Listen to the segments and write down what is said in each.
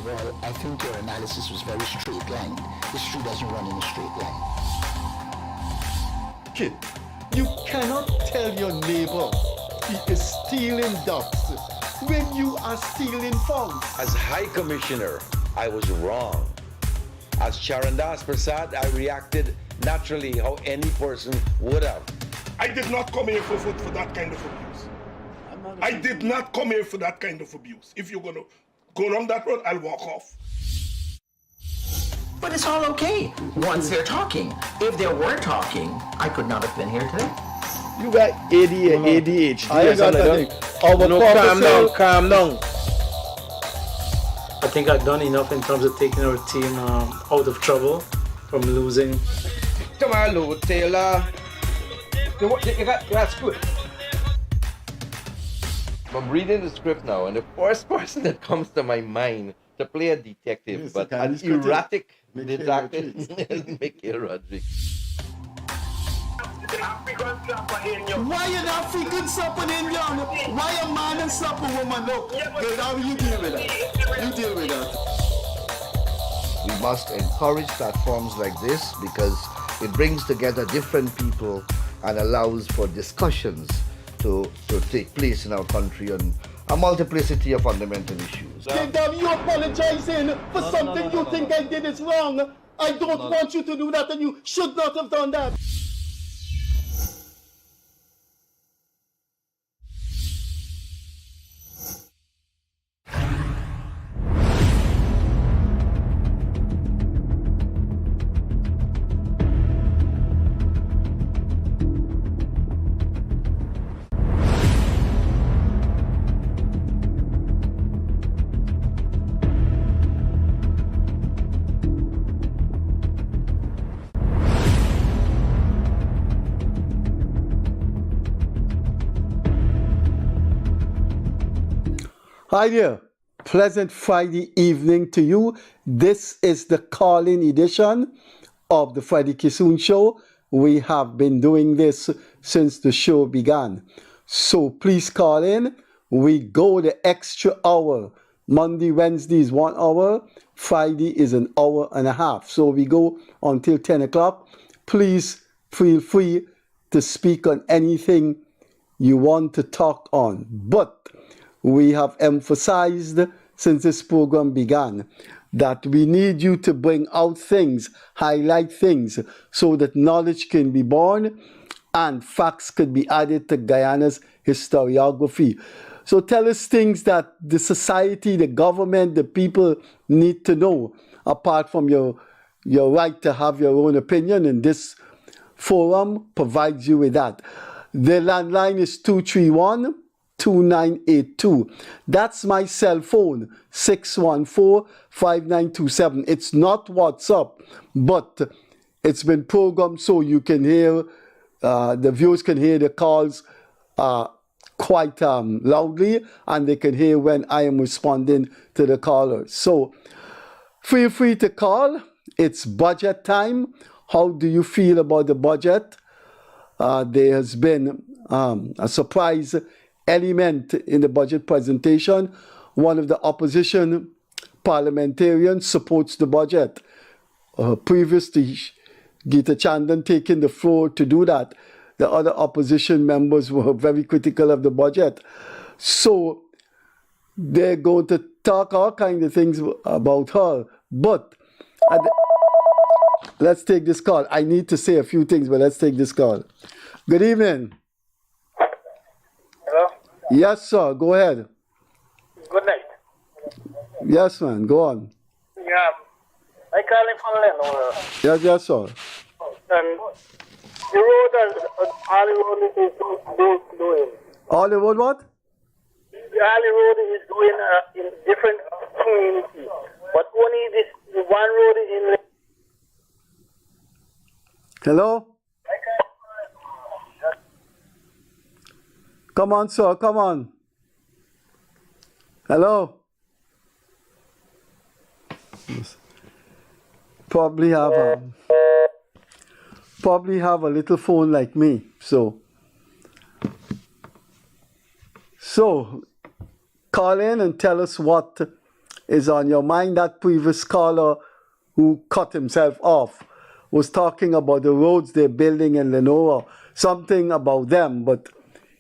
of all, I think your analysis was very straight line. History doesn't run in a straight line. Kid, you cannot tell your neighbor he is stealing ducks when you are stealing fowls. As High Commissioner, I was wrong. As Charandas Prasad, I reacted naturally how any person would have. I did not come here for that kind of abuse. I did not come here for that kind of abuse. If you're going to go down that road, I'll walk off. But it's all okay once they're talking. If they were talking, I could not have been here today. You got ADHD. I got nothing. Calm down. I think I've done enough in terms of taking our team out of trouble from losing. Come on, Lou Taylor. You got screwed. I'm reading the script now, and the first person that comes to my mind to play a detective, Yes, but okay, an he's good. erratic Mikhail detective is Mikhail Rodriguez. Why an African slap an Indian? Why a man and slap a woman? Look, good, how you deal with that? You deal with that. We must encourage platforms like this because it brings together different people and allows for discussions to take place in our country on a multiplicity of fundamental issues. Kingdom, you apologizing for something you think I did is wrong. I don't want you to do that, and you should not have done that. Hi there. Pleasant Friday evening to you. This is the call-in edition of the Freddie Kissoon Show. We have been doing this since the show began. So please call in. We go the extra hour. Monday, Wednesday is 1 hour. Friday is an hour and a half. So we go until 10 o'clock. Please feel free to speak on anything you want to talk on. But we have emphasized since this program began that we need you to bring out things, highlight things, so that knowledge can be born and facts could be added to Guyana's historiography. So tell us things that the society, the government, the people need to know, apart from your right to have your own opinion, and this forum provides you with that. The landline is 231-2982. That's my cell phone, 614-5927. It's not WhatsApp, but it's been programmed so you can hear, the viewers can hear the calls quite loudly, and they can hear when I am responding to the callers. So feel free to call. It's budget time. How do you feel about the budget? There has been a surprise element in the budget presentation. One of the opposition parliamentarians supports the budget. Previous to Geeta Chandan taking the floor to do that, the other opposition members were very critical of the budget. So they're going to talk all kinds of things about her. But let's take this call. I need to say a few things, but let's take this call. Good evening. Hello? Yes, sir. Go ahead. Good night. Yes, man. Go on. Yeah, I call him from Lenore. Yes, sir. And the road, all the road is doing. All the road what? All the road is doing in different communities. But only this one road is in. Hello? Come on, sir. Come on. Hello? Probably have a little phone like me. So call in and tell us what is on your mind. That previous caller who cut himself off was talking about the roads they're building in Lenora, something about them, but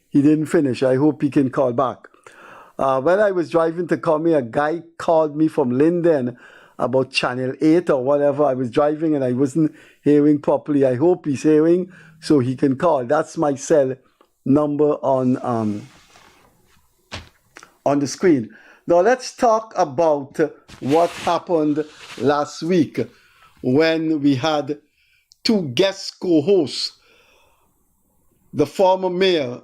he didn't finish. I hope he can call back. When I was driving to come here, a guy called me from Linden about Channel 8 or whatever. I was driving and I wasn't hearing properly. I hope he's hearing so he can call. That's my cell number on the screen. Now let's talk about what happened last week when we had two guest co-hosts, the former mayor,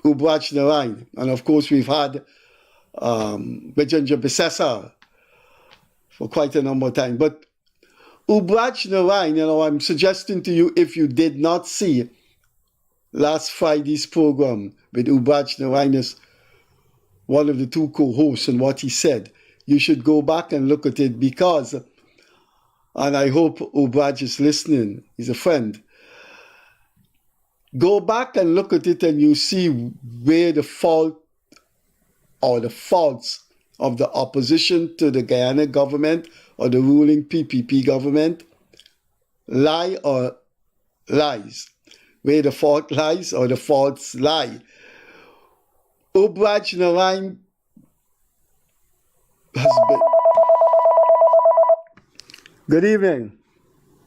Ubraj Narain, and of course we've had Vijay Besesa for quite a number of time. But Ubraj Narain, I'm suggesting to you, if you did not see last Friday's program with Ubraj Narain as one of the two co-hosts and what he said, you should go back and look at it because, and I hope Ubraj is listening, he's a friend, go back and look at it and you see where the fault or the faults of the opposition to the Guyana government or the ruling PPP government lie or lies. Where the fault lies or the faults lie. Ubraj Narain has been... Good evening.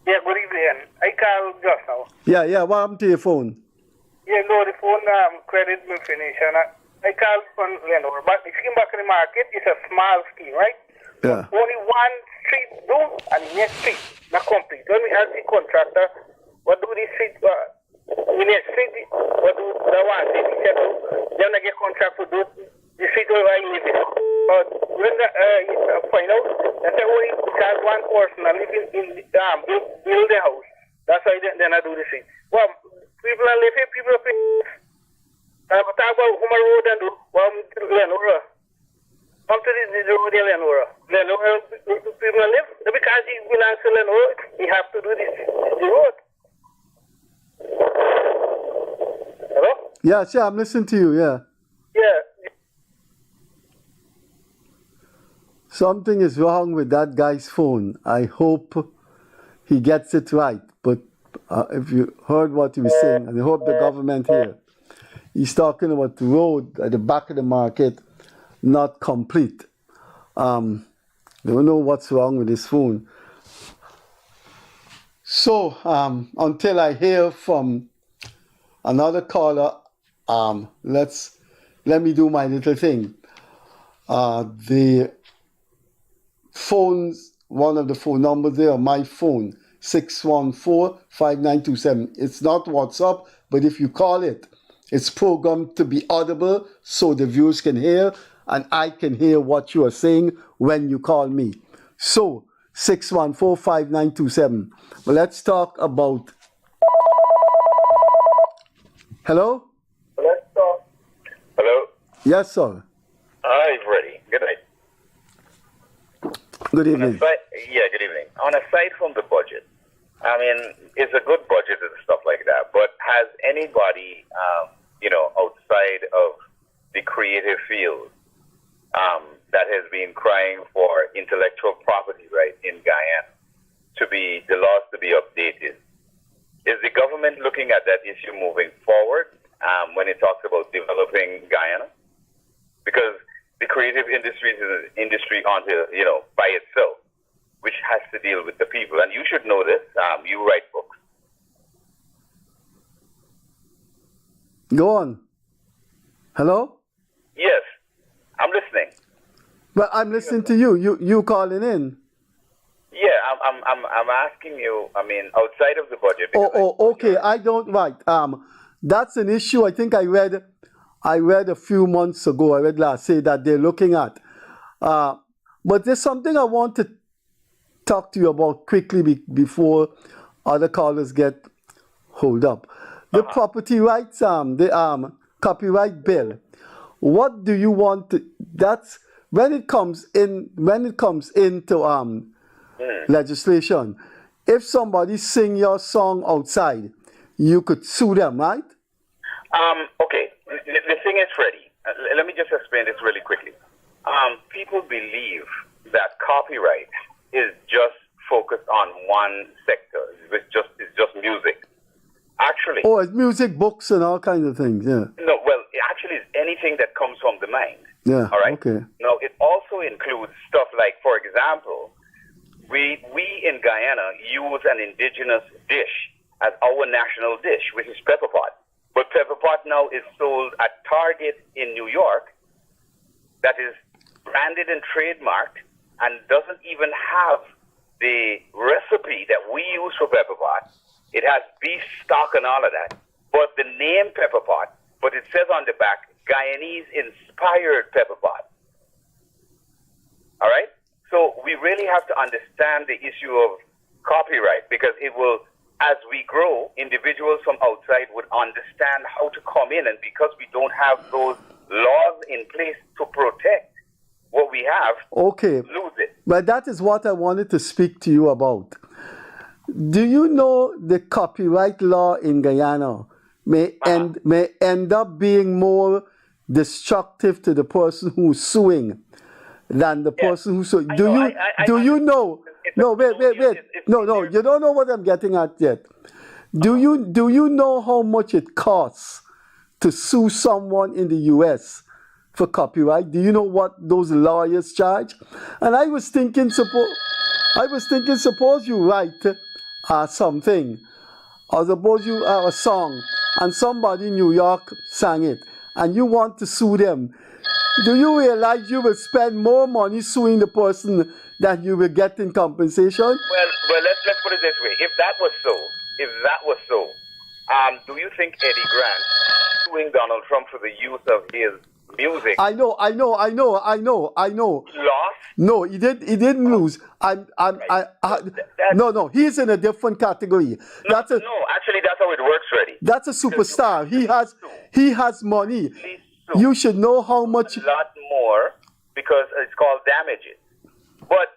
Yeah, good evening. I called just now. Yeah, what happened to your phone? Yeah, no, the phone credit will finish. And I called from Lenore. But the scheme back in the market is a small scheme, right? Yeah. Only one street do, and the next street not complete. When we ask the contractor, what do this street, the next street, what do the one street, he said, then I get contract to do the street where I live in. But when you find out, they say, only because one person are living in the build the house. That's why then I do the street. Well, people are living, people are paying. But talk about Homer Road and do, well, Lenora. Come to the road in Lenora. Lenora, people live. Because he belongs to Lenora, he have to do this the road. Hello? Yes, I'm listening to you, yeah. Yeah. Something is wrong with that guy's phone. I hope he gets it right. But if you heard what he was saying, and I hope the government here, he's talking about the road at the back of the market, not complete. Don't know what's wrong with his phone. So until I hear from another caller, let me do my little thing. The phones, one of the phone numbers there, my phone, 614-5927. It's not WhatsApp, but if you call it, it's programmed to be audible so the viewers can hear and I can hear what you are saying when you call me. So, 614-5927. Well, let's talk about... Hello? Let's talk. Hello? Yes, sir. Hi, Freddie. Good night. Good evening. Good evening. On aside from the budget, I mean, it's a good budget and stuff like that, but has anybody, outside of the creative field, that has been crying for intellectual property rights in Guyana the laws to be updated? Is the government looking at that issue moving forward when it talks about developing Guyana? Because the creative industry is an industry by itself, which has to deal with the people. And you should know this. You write books. Go on. Hello? Yes, I'm listening. Well, I'm listening to you. You calling in. Yeah, I'm asking you. I mean, outside of the budget. Okay. I don't. Right. That's an issue. I think I read a few months ago. I read last say that they're looking at. But there's something I want to talk to you about quickly before other callers get hold up. The property rights, the copyright bill. What do you want to? That's when it comes into legislation. If somebody sing your song outside, you could sue them, right? Okay. The thing is, Freddie, let me just explain this really quickly. people believe that copyright is just focused on one sector. It's just music. Actually, Oh, it's music, books, and all kinds of things. Yeah. no. Well, it actually is anything that comes from the mind. Yeah. All right. Okay. Now, it also includes stuff like, for example, we in Guyana use an indigenous dish as our national dish, which is pepper pot. But pepper pot now is sold at Target in New York, that is branded and trademarked, and doesn't even have the recipe that we use for pepper pot. It has beef stock and all of that. But the name pepper pot, but it says on the back, Guyanese inspired pepper pot. All right? So we really have to understand the issue of copyright, because it will, as we grow, individuals from outside would understand how to come in, and because we don't have those laws in place to protect what we have, Okay. lose it. But that is what I wanted to speak to you about. Do you know the copyright law in Guyana may end up being more destructive to the person who's suing than the person who's suing? Do you know? No, wait. No, you don't know what I'm getting at yet. Do you know how much it costs to sue someone in the U.S. for copyright? Do you know what those lawyers charge? And I was thinking, suppose you write something, or suppose you have a song, and somebody in New York sang it, and you want to sue them. Do you realize you will spend more money suing the person than you will get in compensation? Well, let's put it this way. If that was so, do you think Eddie Grant suing Donald Trump for the use of his music? I know. Lost? No, he didn't lose. No, he's in a different category. No, actually, that's how it works, Freddie. That's a superstar. He has money. You should know how much. A lot more, because it's called damages. But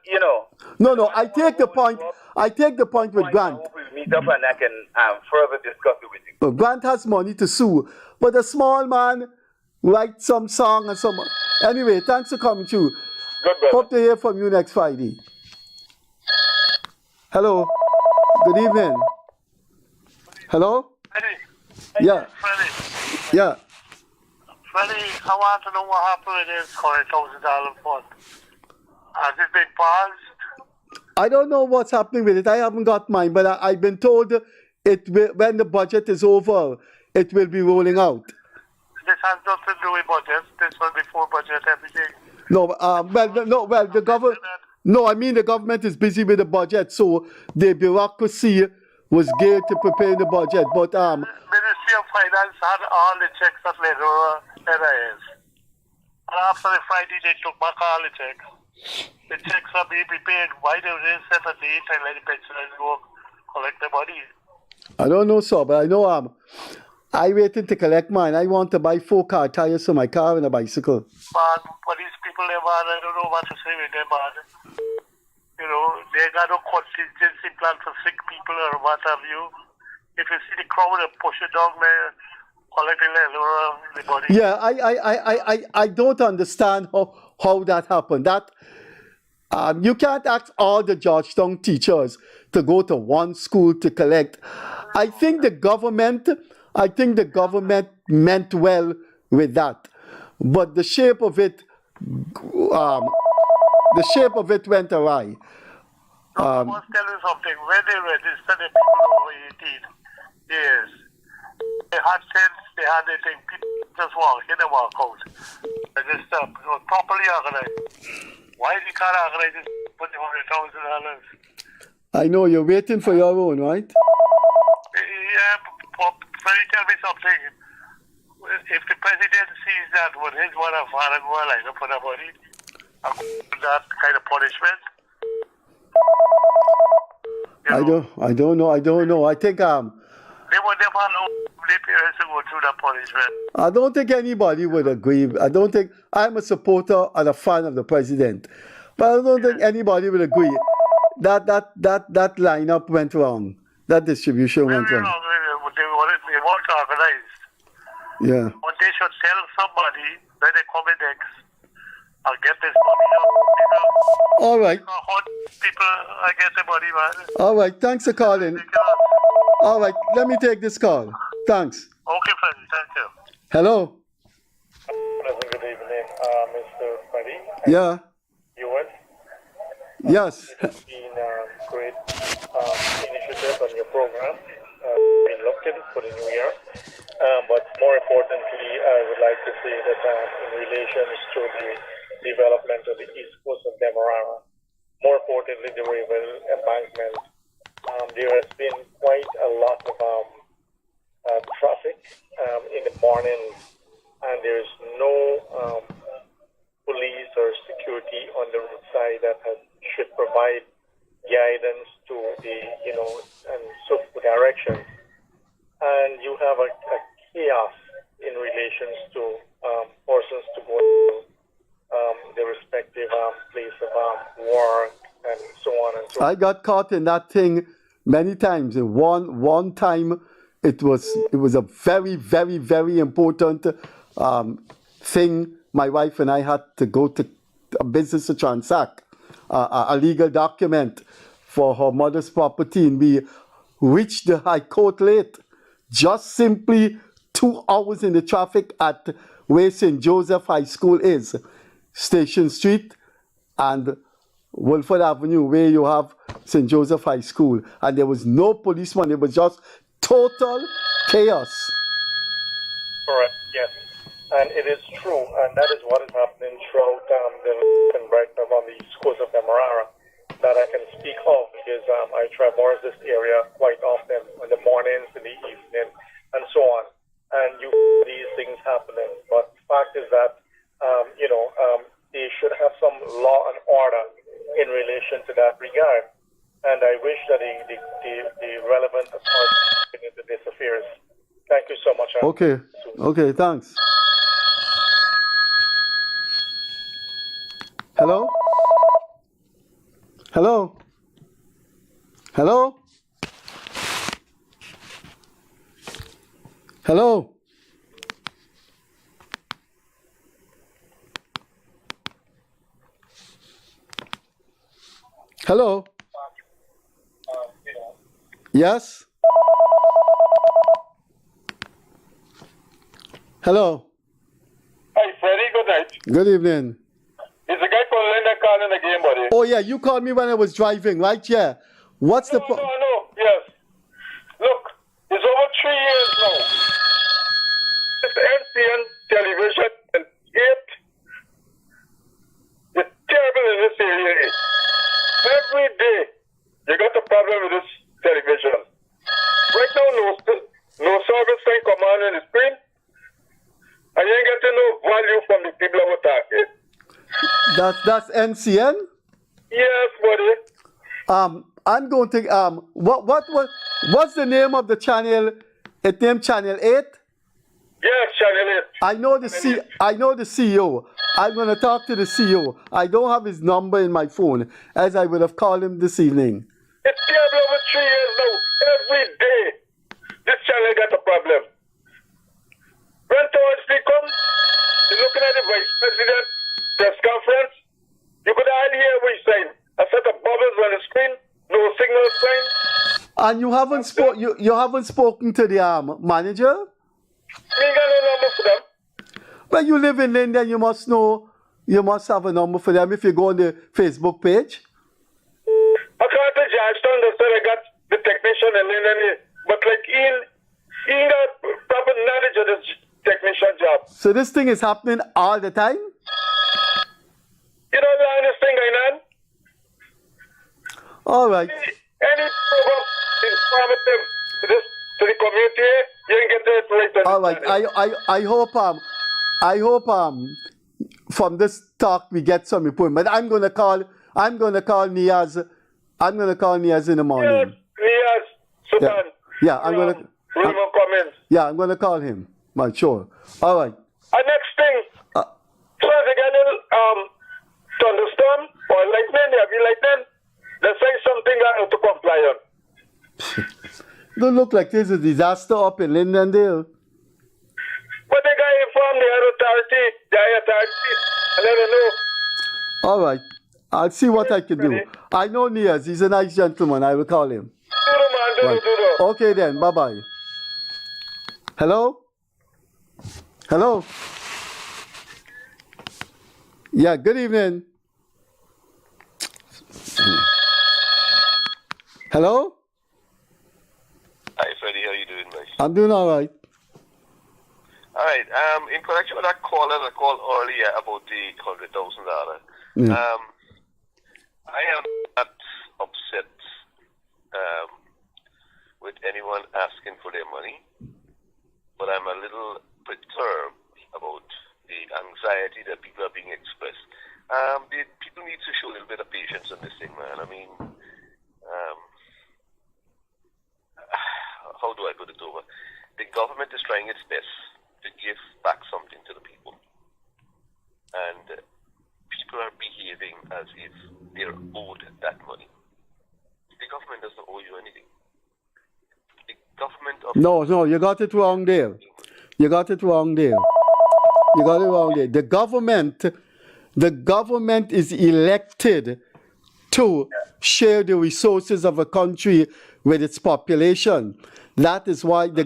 No, I take the point. I take the point with Grant. I hope we meet up and I can further discuss it with you. Grant has money to sue, but a small man writes some song and some. Anyway, thanks for coming through. Good, brother. Hope to hear from you next Friday. Hello. Good evening. Hello. Freddie. Yeah. Freddie. Yeah. Freddie, I want to know what happened with this $40,000 fund. Has it been paused? I don't know what's happening with it. I haven't got mine, but I've been told it will, when the budget is over, it will be rolling out. This has nothing to do with budget. This was before budget, everything. The government. No, I mean the government is busy with the budget, so the bureaucracy was geared to prepare the budget. But Ministry of Finance had all the checks that letter is. And after the Friday, they took back all the checks. The checks are being prepared. Why do they set a date and let the pensioners go collect the money? I don't know, sir, but I know I waited to collect mine. I want to buy 4 car tires for my car and a bicycle. Man, for these people, man, I don't know what to say with them, man. They got no contingency plan for sick people or what have you. If you see the crowd, they push it down there, collect the body. Yeah, I don't understand how that happened. That you can't ask all the Georgetown teachers to go to one school to collect. I think the government meant well with that, but the shape of it went awry. I must tell you something. When they registered the people over 18 years, they had sense, they had the thing, people just walk in and walk out. Register, properly organized. Why they can't organize this for the $100,000? I know, you're waiting for your own, right? Yeah, but tell me something. If the president sees that, would his mother and father go and line up for the money? That kind of punishment? I don't know. I think they would never allow the parents to go through that punishment. I don't think anybody would agree. I don't think I'm a supporter and a fan of the president, but I don't think anybody would agree that lineup went wrong. That distribution went wrong. They weren't organized. Yeah. But they should tell somebody when they come in next I'll get this body up. All right. Hot people, I get the body man. All right. Thanks for calling. All right. Let me take this call. Thanks. Okay, Freddie, thank you. Hello. Pleasant good evening, Mr. Freddie. Yeah. US. Yes. It's been a great initiative on your program. Been looking for the new year. But more importantly, I would like to say that in relation to the development of the east coast of Demerara, more importantly, the river embankment, there has been quite a lot of traffic in the morning, and there's no police or security on the roadside that should provide guidance to the, and swift direction. And you have a chaos in relations to persons to go to the respective place of work and so on and so on. I got caught in that thing many times. One time, it was a very, very, very important thing. My wife and I had to go to a business to transact a legal document for her mother's property, and we reached the High Court late. Just simply 2 hours in the traffic at where St. Joseph High School is, Station Street and Wolford Avenue, where you have St. Joseph High School. And there was no policeman. It was just total chaos. Correct, yes. And it is true, and that is what is happening throughout the length and breadth of on the east coast of Demerara that I can speak of, because I traverse this area quite often in the mornings, in the evening, and so on. And you see these things happening. But the fact is that, they should have some law and order in relation to that regard. And I wish that the relevant authorities look into this affairs. Thank you so much. Okay, thanks. Hello? Hello? Hello? Hello? Hello? Yes? Hello? Hi, Freddie, good night. Good evening. It's a guy called Linda calling again, buddy. Oh, yeah, you called me when I was driving, right? Yeah. What's the problem? No, yes. Look, it's over 3 years now. It's MCN television and it. It's terrible in this area. Every day, you got a problem with this television. Right now, no service line come on in the screen. And you ain't getting no value from the people who attack it. That's NCN? Yes, buddy. I'm going to what's the name of the channel? It named Channel 8? Yes, Channel 8. I know the CEO. I'm going to talk to the CEO. I don't have his number in my phone, as I would have called him this evening. It's terrible over 3 years now. Every day, this channel got a problem. When Thursday comes, you're looking at the Vice President press conference. You could hardly hear what he's saying. A set of bubbles on the screen, no signal sign. And you haven't spoken to the manager? Me got no number for them. Well, you live in Linden, you must have a number for them if you go on the Facebook page. I can't tell Georgetown, they said I got the technician and Linden, but like he ain't got proper knowledge of this technician job. So this thing is happening all the time? You don't learn this thing going on? All right. Any program informative to the community, you can get it right. All right. I hope from this talk we get some improvement. I'm gonna call Niaz. I'm gonna call Niaz in the morning. Niaz, Sultan. Yeah, I'm gonna call him. Man, sure. All right. Next thing, so if you get a little thunderstorm or lightning, heavy lightning, they say something out to comply on. Don't look like there's a disaster up in Lindendale. But they got informed the high authority, and let them know All right. I'll see what I can do. I know Niaz. He's a nice gentleman. I will call him. Right. Okay then. Bye-bye. Hello? Hello? Yeah, good evening. Hello? Hi, Freddie. How you doing, mate? I'm doing all right. All right. In connection with that caller that called earlier about the $100,000, I am not upset with anyone asking for their money, but I'm a little perturbed about the anxiety that people are being expressed. People need to show a little bit of patience on this thing, man. I mean, how do I put it over? The government is trying its best to give back something to the people. And people are behaving as if they're owed that money. The government doesn't owe you anything. The government of... No, you got it wrong there. You got it wrong there. You got it wrong there. The government is elected to share the resources of a country with its population. That is why the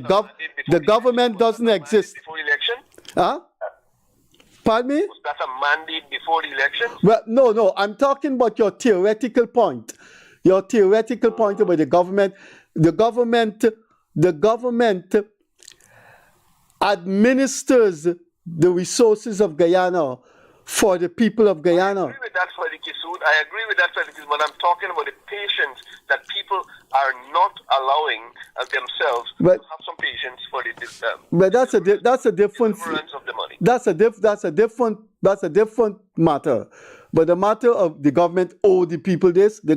government doesn't exist. Before election? Huh? Pardon me? Was that a mandate before the election? Well, no. I'm talking about your theoretical point. Your theoretical point about the government. The government administers the resources of Guyana for the people of Guyana. I agree with that, Freddie Kissoon. I agree with that, Freddie Kissoon. But I'm talking about the patience that people are not allowing themselves to have some patience for the but that's a different of the money. That's a different matter. But the matter of the government owe the people this. The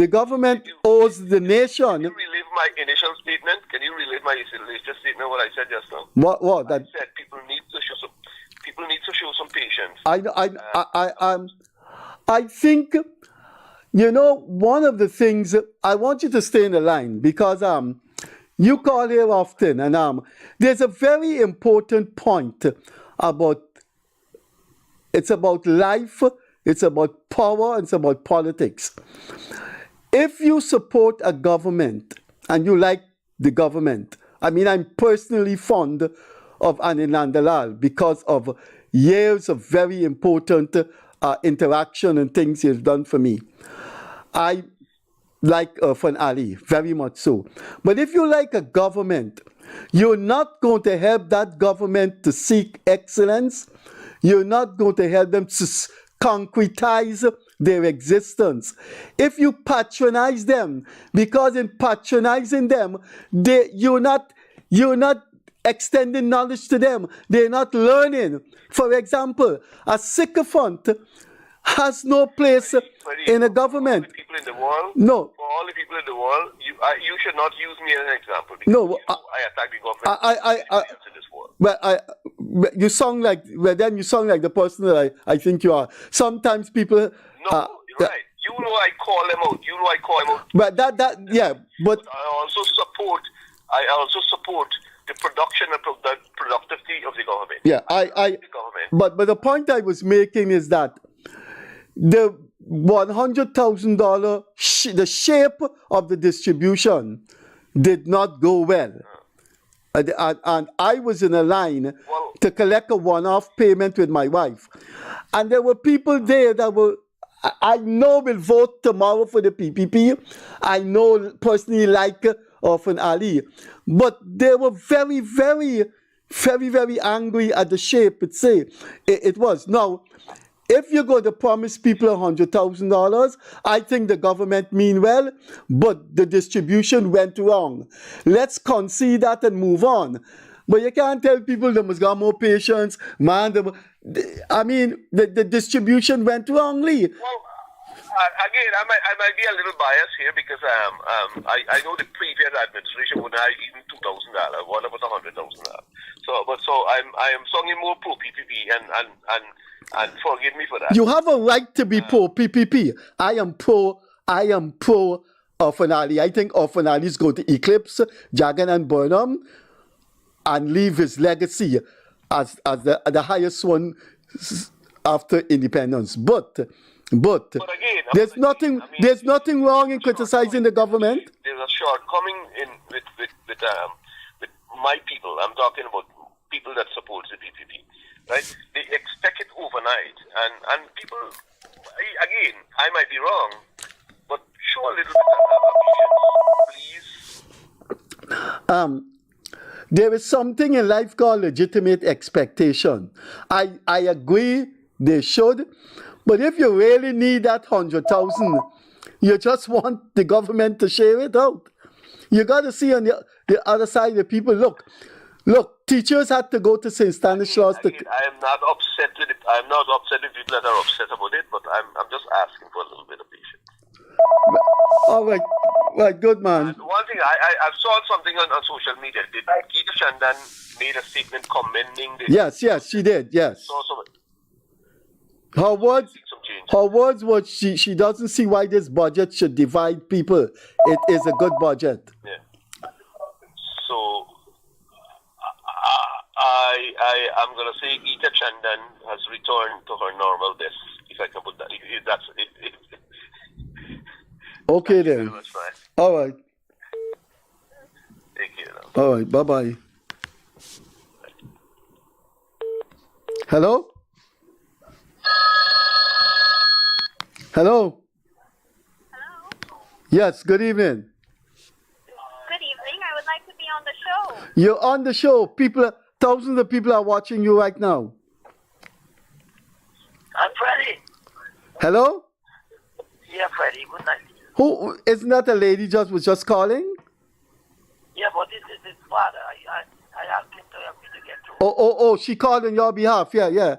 government owes the nation. Can you relive my initial statement? Can you relive my initial statement? What I said just now. What? That I said people need to show some patience. I think, one of the things, I want you to stay in the line because you call here often, and there's a very important point about, it's about life, it's about power, and it's about politics. If you support a government and you like the government, I'm personally fond of Anand Dalal because of years of very important interaction and things he's done for me. I like Irfan Ali, very much so. But if you like a government, you're not going to help that government to seek excellence. You're not going to help them to concretize their existence. If you patronize them, because in patronizing them, you're not extending knowledge to them. They're not learning. For example, a sycophant has no place in a government. For all the people in the world, no. For all the people in the world, you should not use me as an example. No, I attack the government. You sound like the person that I think you are. Sometimes people. No, you're right. You know I call them out. But but I also support the production and productivity of the government. Yeah, But the point I was making is that the $100,000, the shape of the distribution did not go well. And I was in a line to collect a one-off payment with my wife. And there were people there that I know will vote tomorrow for the PPP. I know personally like Irfan Ali. But they were very, very, very, very angry at the shape it was. Now, if you're going to promise people $100,000, I think the government mean well, but the distribution went wrong. Let's concede that and move on. But you can't tell people they must have more patience. Man, the distribution went wrongly. Well, again, I might be a little biased here because I know the previous administration would have even $2,000. What about $100,000? So I am singing more pro PPP and forgive me for that. You have a right to be pro PPP. I am pro Irfan Ali. I think Irfan Ali is going to eclipse Jagan and Burnham and leave his legacy as the highest one after independence. But again, there's nothing wrong in criticizing the government. There's a shortcoming with my people. I'm talking about people that support the PPP, right? They expect it overnight, and people. Again, I might be wrong, but show a little bit of patience, please. There is something in life called legitimate expectation. I agree they should, but if you really need that 100,000, you just want the government to share it out. You got to see on the other side the people. Look, teachers had to go to St. Stanislaus. I am not upset with it. I'm not upset with people that are upset about it, but I'm just asking for a little bit of patience. All right, good man. And one thing, I saw something on social media. Did Geeta Shandan made a statement commending this? Yes, she did. Yes. Her words was she doesn't see why this budget should divide people. It is a good budget. Yeah. So I'm gonna say Geeta Chandan has returned to her normal best, if I can put that. If that's it. Okay then. All right. Take care now. All right. Bye. Hello. Hello. Yes. Good evening. Good evening. I would like to be on the show. You're on the show. Thousands of people are watching you right now. I'm Freddie. Hello? Yeah, Freddie. Good night. Who isn't that a lady was just calling? Yeah, but this is his father. I asked him to help me to get through. Oh, she called on your behalf. Yeah. Yeah.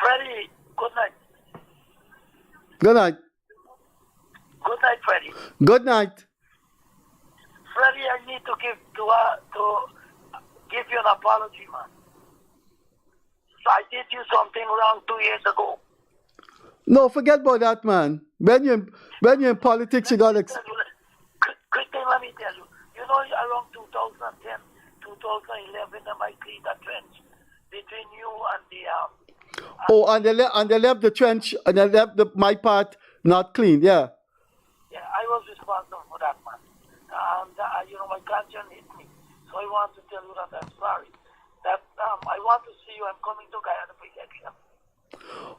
Freddie, good night. Good night. Good night, Freddie. Good night. Freddie, I need to give you an apology, man. So I did you something wrong 2 years ago. No, forget about that, man. When you're in politics, you gotta. Quick thing, let me tell you. You know, around 2010, 2011, I might clean the trench between you and the on the left the trench, and the left my part not clean. Yeah. Yeah, I was responsible for that, man. And my conscience hit me. So I want to tell you that I'm sorry. That I want to see you. I'm coming to Guyana for election.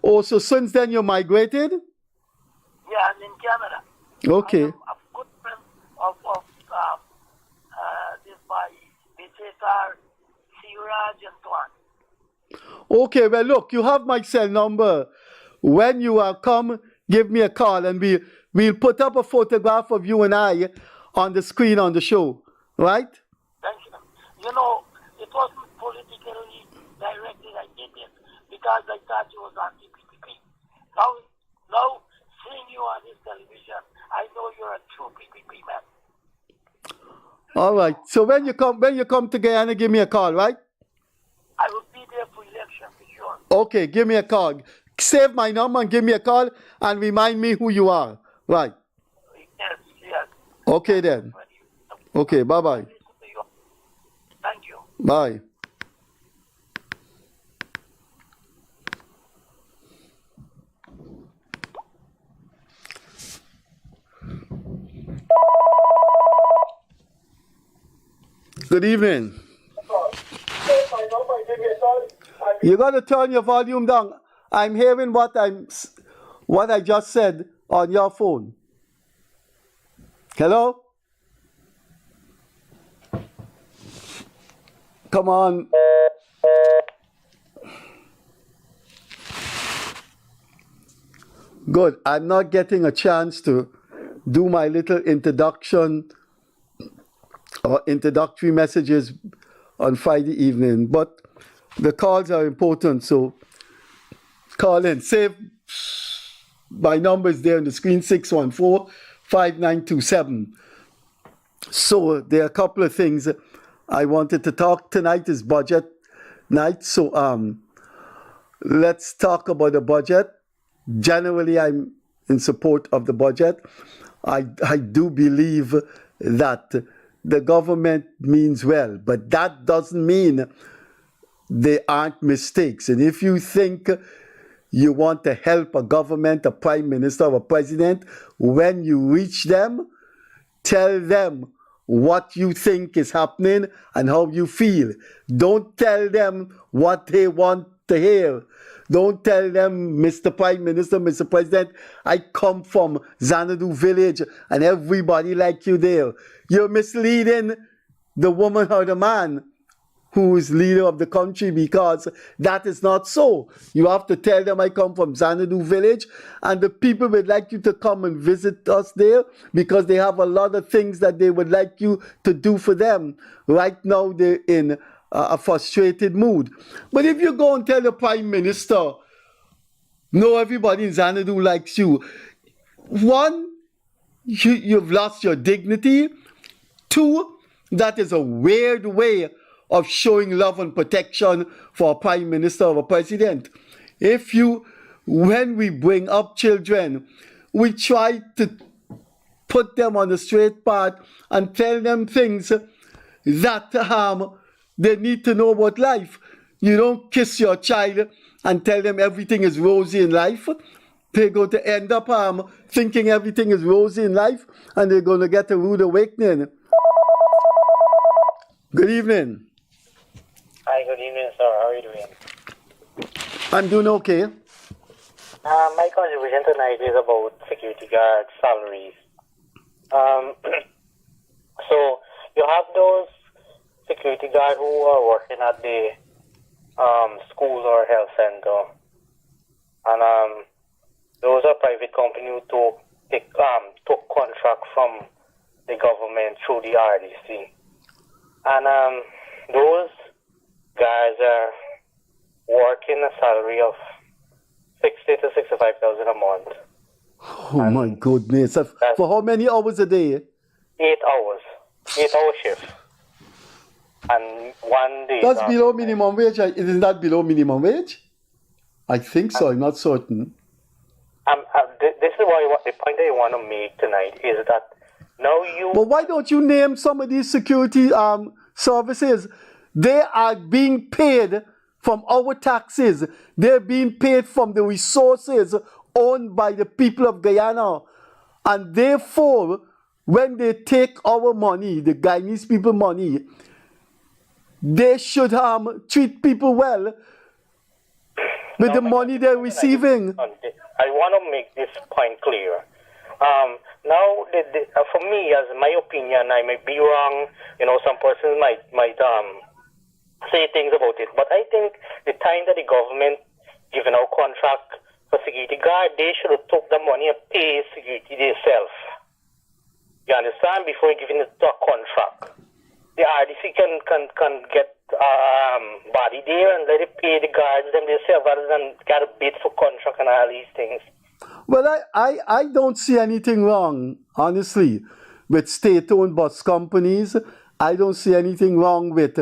Oh, so since then you migrated? Yeah, I'm in Canada. Okay. I am a good friend of this by Cesar, Siraj, and Tuan. Okay, well, look, you have my cell number. When you come, give me a call, and we'll put up a photograph of you and I on the screen on the show, right? Thank you. You know, it wasn't politically directed. I did it because I thought you was anti-PPP. Now, seeing you on this television, I know you're a true PPP man. All right. So when you come to Guyana, give me a call, right? I will be there for election for sure. Okay, give me a call. Save my number and give me a call and remind me who you are. Right. Yes. Okay then. Okay, bye-bye. Thank you. Bye. Good evening. You got to turn your volume down. I'm hearing what I just said on your phone. Hello? Come on. Good. I'm not getting a chance to do my little introduction or introductory messages on Friday evening, but the calls are important, so call in. Save my numbers there on the screen, 614-5927. So there are a couple of things I wanted to talk. Tonight is budget night, so let's talk about the budget. Generally, I'm in support of the budget. I do believe that the government means well, but that doesn't mean they aren't mistakes. And if you think you want to help a government, a prime minister, or a president, when you reach them, tell them what you think is happening and how you feel. Don't tell them what they want to hear. Don't tell them, Mr. Prime Minister, Mr. President, I come from Xanadu village and everybody like you there. You're misleading the woman or the man who is leader of the country, because that is not so. You have to tell them I come from Xanadu village and the people would like you to come and visit us there because they have a lot of things that they would like you to do for them. Right now they're in a frustrated mood. But if you go and tell the Prime Minister, no, everybody in Xanadu likes you, one, you've lost your dignity. Two, that is a weird way of showing love and protection for a prime minister or a president. When we bring up children, we try to put them on the straight path and tell them things that they need to know about life. You don't kiss your child and tell them everything is rosy in life. They're going to end up thinking everything is rosy in life, and they're going to get a rude awakening. Good evening. Hi, good evening, sir. How are you doing? I'm doing okay. My contribution tonight is about security guard salaries. So you have those security guards who are working at the school or health center, and those are private companies who took contract from the government through the RDC, and those guys are working a salary of 60 to 65,000 a month. Oh my goodness! For how many hours a day? 8 hours, 8-hour shift, and 1 day. That's below minimum wage. Isn't that below minimum wage? I think so. I'm not certain. This is the point I want to make tonight is that now you. But why don't you name some of these security services? They are being paid from our taxes. They're being paid from the resources owned by the people of Guyana. And therefore, when they take our money, the Guyanese people money, they should treat people well with the money they're receiving. I want to make this point clear. Now, for me, as my opinion, I may be wrong. Some persons might say things about it, but I think the time that the government given out contract for security guard, they should have took the money and pay security themselves. You understand? Before giving it to a contract, the RDC can get body there and let it pay the guards themselves rather than get a bid for contract and all these things. Well, I don't see anything wrong, honestly, with state-owned bus companies. I don't see anything wrong with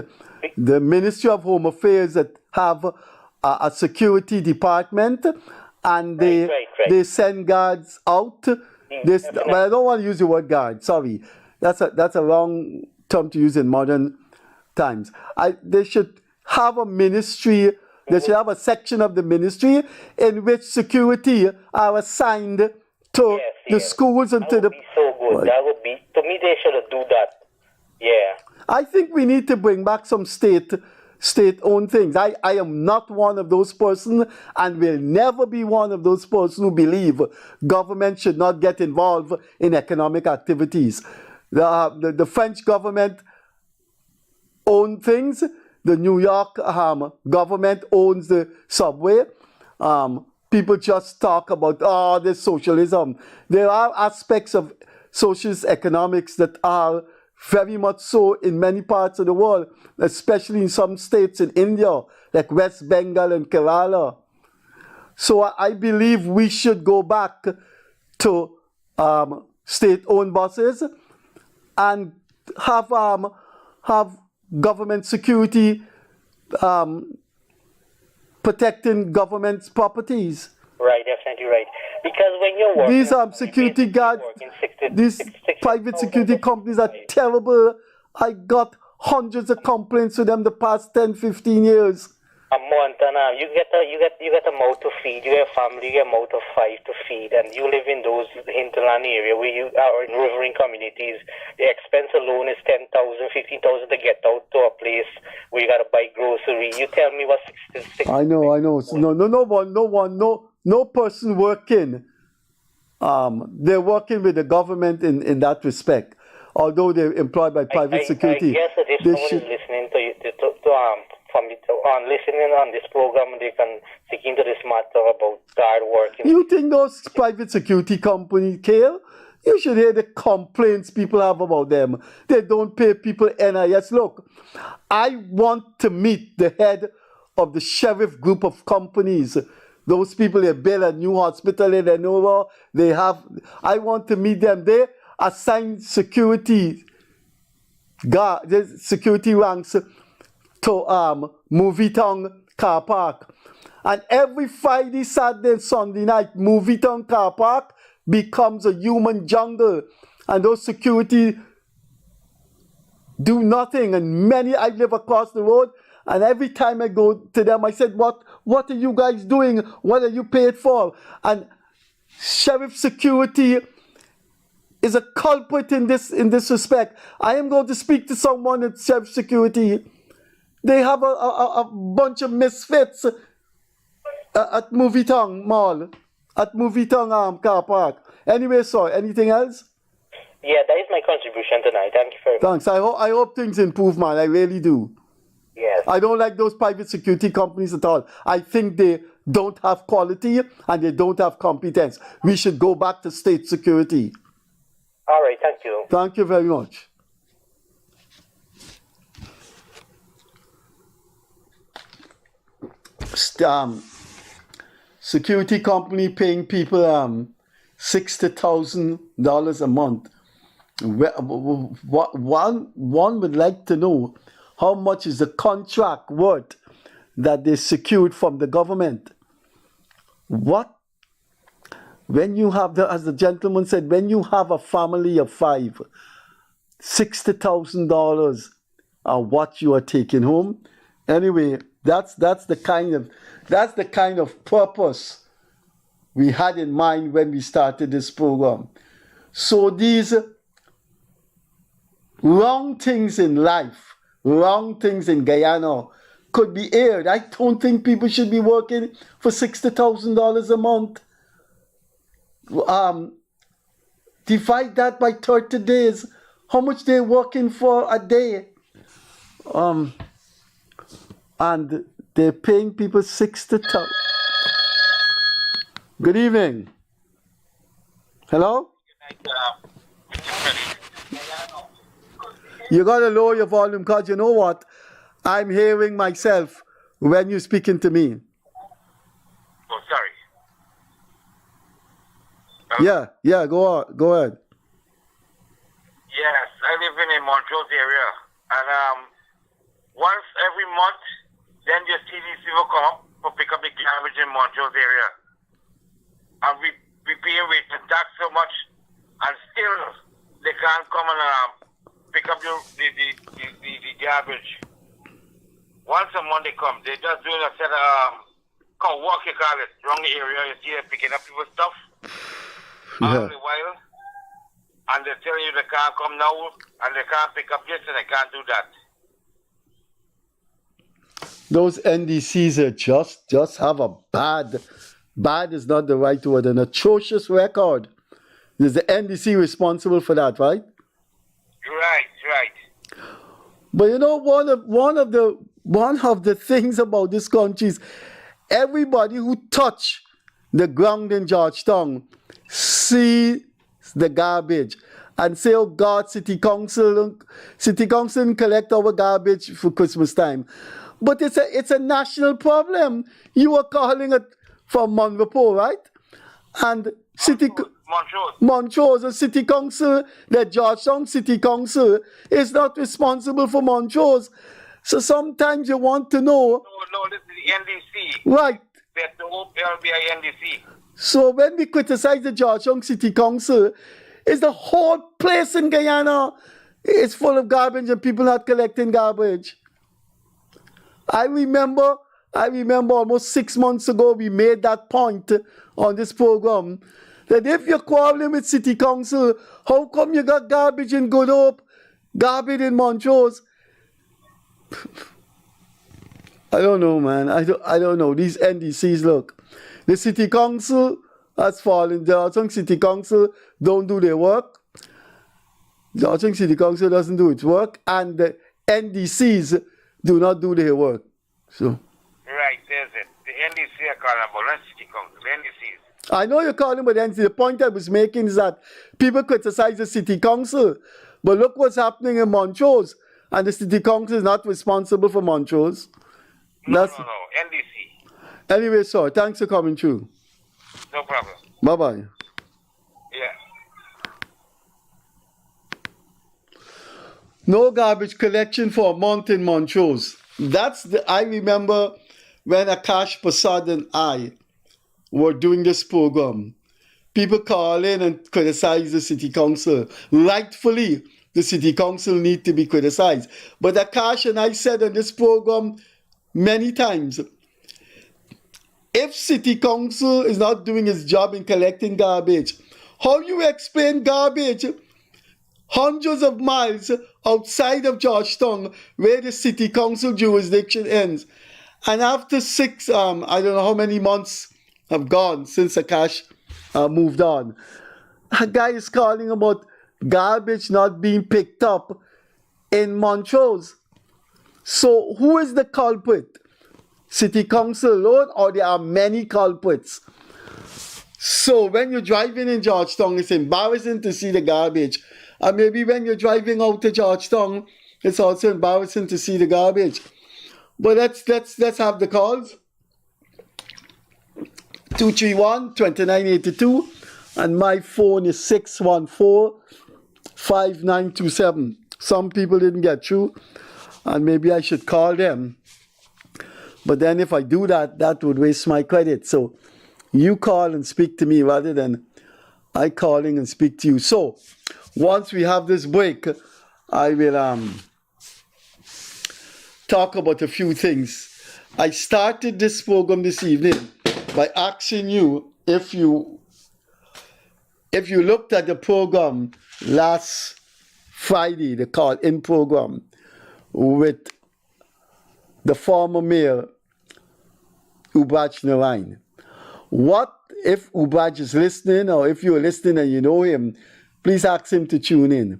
the Ministry of Home Affairs that have a security department, and they send guards out. But I don't want to use the word guard. Sorry, that's a wrong term to use in modern times. They should have a ministry. They should have a section of the ministry in which security are assigned to the schools and to the. That would be so good. That would be, to me, they should do that. Yeah. I think we need to bring back some state-owned things. I am not one of those persons and will never be one of those persons who believe government should not get involved in economic activities. The French government own things. The New York government owns the subway. People just talk about, this socialism. There are aspects of socialist economics that are very much so in many parts of the world, especially in some states in India, like West Bengal and Kerala. So I believe we should go back to state-owned buses and have government security protecting government's properties. Right, definitely right. Because when you're working, these security guards, these private security companies are terrible. I got hundreds of complaints with them the past 10, 15 years. a month, and you get a mouth to feed. You get a family, you get a mouth of 5 to feed, and you live in those hinterland area where you are in riverine communities. The expense alone is 10,000, 15,000 to get out to a place where you gotta buy grocery. You tell me what 66. I know. So no person working. They're working with the government in that respect. Although they're employed by private security. I guess that if someone is listening to you, listening on this program, they can dig into this matter about hard work. You think those private security companies care? You should hear the complaints people have about them. They don't pay people NIS. Look, I want to meet the head of the sheriff group of companies. Those people, they build a new hospital in Nova. I want to meet them. They assign security ranks to Movie Town car park. And every Friday, Saturday, and Sunday night, Movie Town car park becomes a human jungle. And those security do nothing. And I live across the road, and every time I go to them, I said, what are you guys doing? What are you paid for? And sheriff security is a culprit in this respect. I am going to speak to someone at sheriff security. They have a bunch of misfits at Movie Town Mall, at Movie Town car park. Anyway, sir, anything else? Yeah, that is my contribution tonight. Thank you very much. Thanks. I hope things improve, man. I really do. Yes. I don't like those private security companies at all. I think they don't have quality and they don't have competence. We should go back to state security. All right, thank you. Thank you very much. Security company paying people $60,000 a month. One would like to know how much is the contract worth that they secured from the government. When you have, as the gentleman said, when you have a family of 5, $60,000 are what you are taking home. Anyway, that's the kind of purpose we had in mind when we started this program. So these wrong things in life, wrong things in Guyana could be aired. I don't think people should be working for $60,000 a month. Divide that by 30 days. How much they're working for a day? And they're paying people $60,000. Good evening. Hello? You gotta lower your volume, because you know what? I'm hearing myself when you're speaking to me. Oh, sorry. Yeah, go ahead. Yes, I live in a Montrose area, and once every month, then the CDC will come up to pick up the garbage in Montrose area, and we paying with the tax so much, and still they can't come and pick up the garbage. Once a month they come, they just doing a set of walk, you call it, wrong area. You see them picking up people's stuff. All the while, and they're telling you they can't come now, and they can't pick up this, and they can't do that. Those NDCs are just have a bad is not the right word, an atrocious record. Is the NDC responsible for that, right? Right. But you know, one of the things about this country is everybody who touch the ground in Georgetown see the garbage and say, oh God, City Council collect our garbage for Christmas time. But it's a national problem. You are calling it from Monrepo, right? And Montrose, the City Council, the Georgetown City Council is not responsible for Montrose. So sometimes you want to know. No, this is the NDC. Right. That's the whole LBI NDC. So when we criticize the Georgetown City Council, it's the whole place in Guyana is full of garbage and people not collecting garbage. I remember I remember almost 6 months ago, we made that point on this program that if you're quarreling with City Council, how come you got garbage in Good Hope, garbage in Montrose? I don't know, man. I don't know. These NDCs, look. The City Council has fallen. Georgetown City Council don't do their work. Georgetown City Council doesn't do its work. And the NDCs do not do their work. So. Right, there's it. The NDC are accountable, not City Council. The NDCs. I know you're calling, but then the point I was making is that people criticize the City Council. But look what's happening in Montrose. And the City Council is not responsible for Montrose. No, NDC. Anyway, sir, thanks for coming through. No problem. Bye-bye. Yeah. No garbage collection for a month in Montrose. I remember when Akash Prasad and I were doing this program. People call in and criticize the City Council. Rightfully, the City Council need to be criticized. But Akash and I said on this program many times, if City Council is not doing its job in collecting garbage, how you explain garbage hundreds of miles outside of Georgetown where the City Council jurisdiction ends? And after I don't know how many months have gone since Akash moved on, a guy is calling about garbage not being picked up in Montrose. So who is the culprit? City Council alone, or there are many culprits? So when you're driving in Georgetown, it's embarrassing to see the garbage. And maybe when you're driving out to Georgetown, it's also embarrassing to see the garbage. But let's have the calls. 231-2982, and my phone is 614-5927. Some people didn't get through, and maybe I should call them. But then if I do that, that would waste my credit. So you call and speak to me rather than I calling and speak to you. So once we have this break, I will talk about a few things. I started this program this evening by asking you if you looked at the program last Friday, the call-in program with the former mayor, Ubraj Narain. What if Ubraj is listening, or if you're listening and you know him, please ask him to tune in.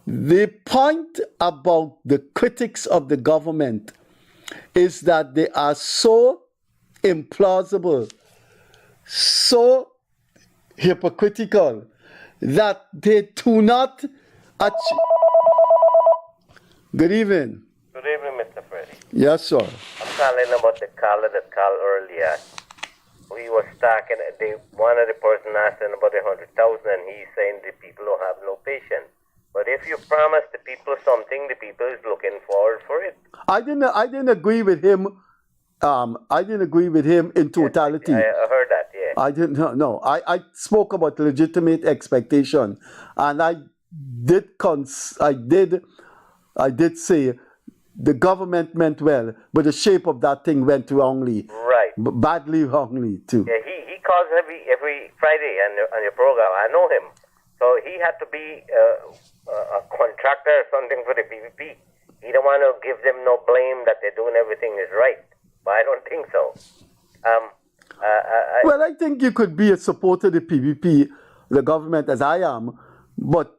The point about the critics of the government is that they are so implausible, so hypocritical, that they do not achieve. Good evening. Good evening, Mr. Freddie. Yes, sir. I'm calling about the caller that called earlier. We were talking, one of the person asked him about 100,000, and he's saying the people don't have no patience. But if you promise the people something, the people is looking forward for it. I didn't agree with him. I didn't agree with him in totality. I heard that, yeah. I didn't. No. I spoke about legitimate expectation, and I did say the government meant well, but the shape of that thing went wrongly. Right. Badly wrongly too. Yeah, he calls every Friday on your program. I know him, so he had to be a contractor or something for the PVP. He don't want to give them no blame that they're doing everything is right. But I don't think so. Well, I think you could be a supporter of the PVP, the government, as I am, but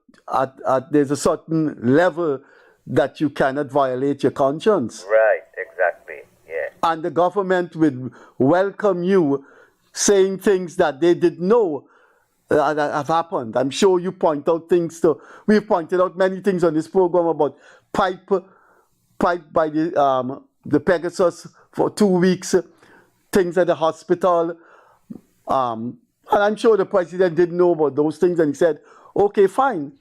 there's a certain level that you cannot violate your conscience. Right, exactly, yeah. And the government would welcome you saying things that they didn't know that have happened. I'm sure you point out things we've pointed out many things on this program about pipe by the Pegasus for 2 weeks, things at the hospital. And I'm sure the president didn't know about those things, and he said, okay, fine.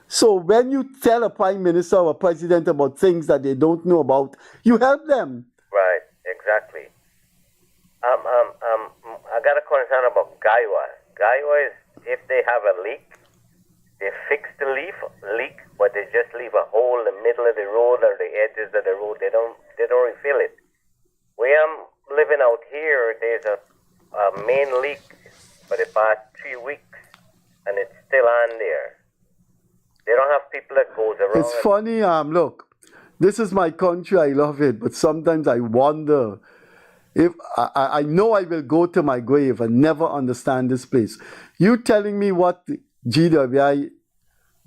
So when you tell a prime minister or a president about things that they don't know about, you help them. Right, exactly. I got a concern about Gaiwa. Gaiwa is, if they have a leak, they fix the leak, but they just leave a hole in the middle of the road or the edges of the road. They don't refill it. Where I'm living out here, there's a main leak for the past 3 weeks, and it's still on there. They don't have people that goes around. It's funny, look, this is my country, I love it, but sometimes I wonder if I know I will go to my grave and never understand this place. You telling me what the GWI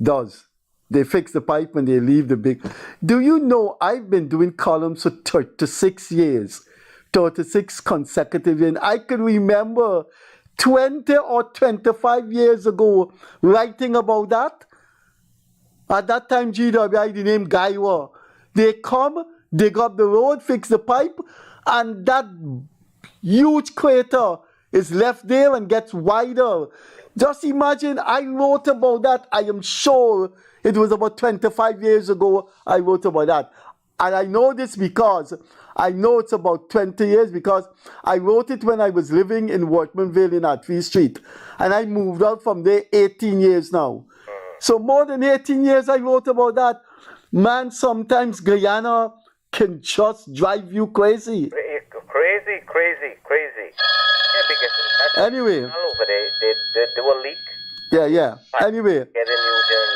does? They fix the pipe and they leave the big. Do you know I've been doing columns for 36 years, 36 consecutive years. I can remember 20 or 25 years ago writing about that. At that time, GWI, the name Gaiwa. They come, dig up the road, fix the pipe, and that huge crater is left there and gets wider. Just imagine, I wrote about that. I am sure it was about 25 years ago I wrote about that. And I know this because I know it's about 20 years because I wrote it when I was living in Workmanville in Atwee Street. And I moved out from there 18 years now. So more than 18 years I wrote about that. Man, sometimes Guyana can just drive you crazy. Crazy. Yeah, because that's Anyway. all over. They do a leak. Yeah. Anyway.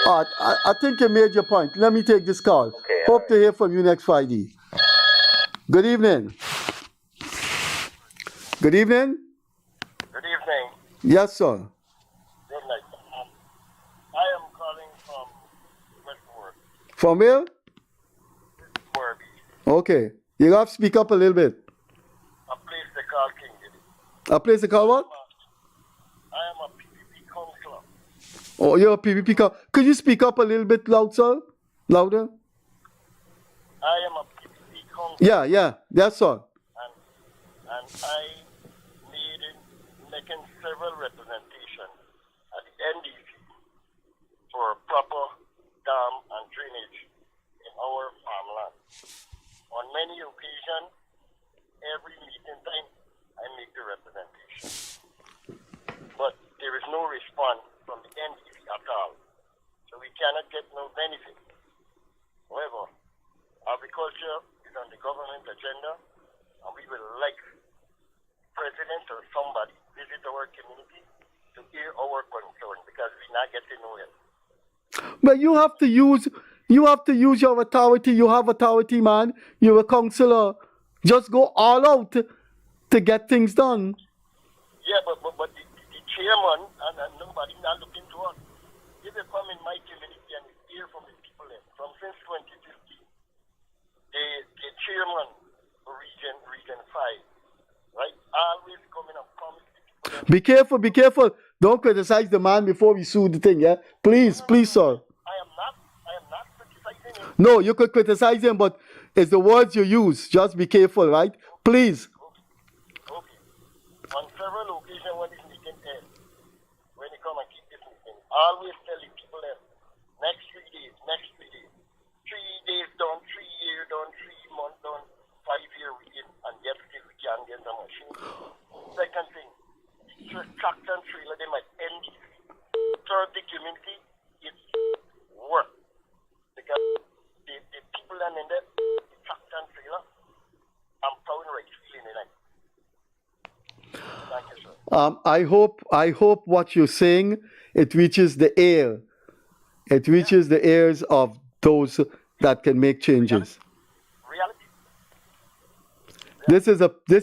I think you made your point. Let me take this call. Okay, Hope to hear from you next Friday. Good evening. Good evening. Good evening. Yes, sir. Good night. I am calling from Westward. From where? Westward. Okay. You have to speak up a little bit. A place they call King. A place they call what? I am a PPP counselor. Oh, you're a PPP call. Could you speak up a little bit loud, sir? Louder? I am a PPP counselor. Yeah. That's all. And I making several representations at the NDC for proper dam and drainage in our farmland. On many occasions, every meeting time, I make the representation. But there is no response from the NDC at all. So we cannot get no benefit. However, agriculture is on the government agenda, and we would like president or somebody visit our community to hear our concern because we're not getting nowhere. But you have to use your authority. You have authority, man. You're a counselor. Just go all out to get things done. Yeah, but the chairman and nobody not looking to us. If they come in my community and hear from the people there, from since 2015, the chairman for region 5, right, always coming up promising. Be careful. Don't criticize the man before we sue the thing, yeah? Please, sir. I am not criticizing him. No, you could criticize him, but it's the words you use. Just be careful, right? Please. Okay. On several occasions when this meeting ends, when you come and keep this meeting, always tell the people there, next 3 days. 3 days done, 3 years done, 3 months done, 5 years waiting, and yet still we can't get the machine. Second thing, tractor and trailer, they might end serve the community, it's work. Because the people that in there, the tractor and trailer, I'm plowing right feeling it. Thank you, sir. I hope what you're saying, it reaches the ear. It reaches the ears of those that can make changes. Reality. This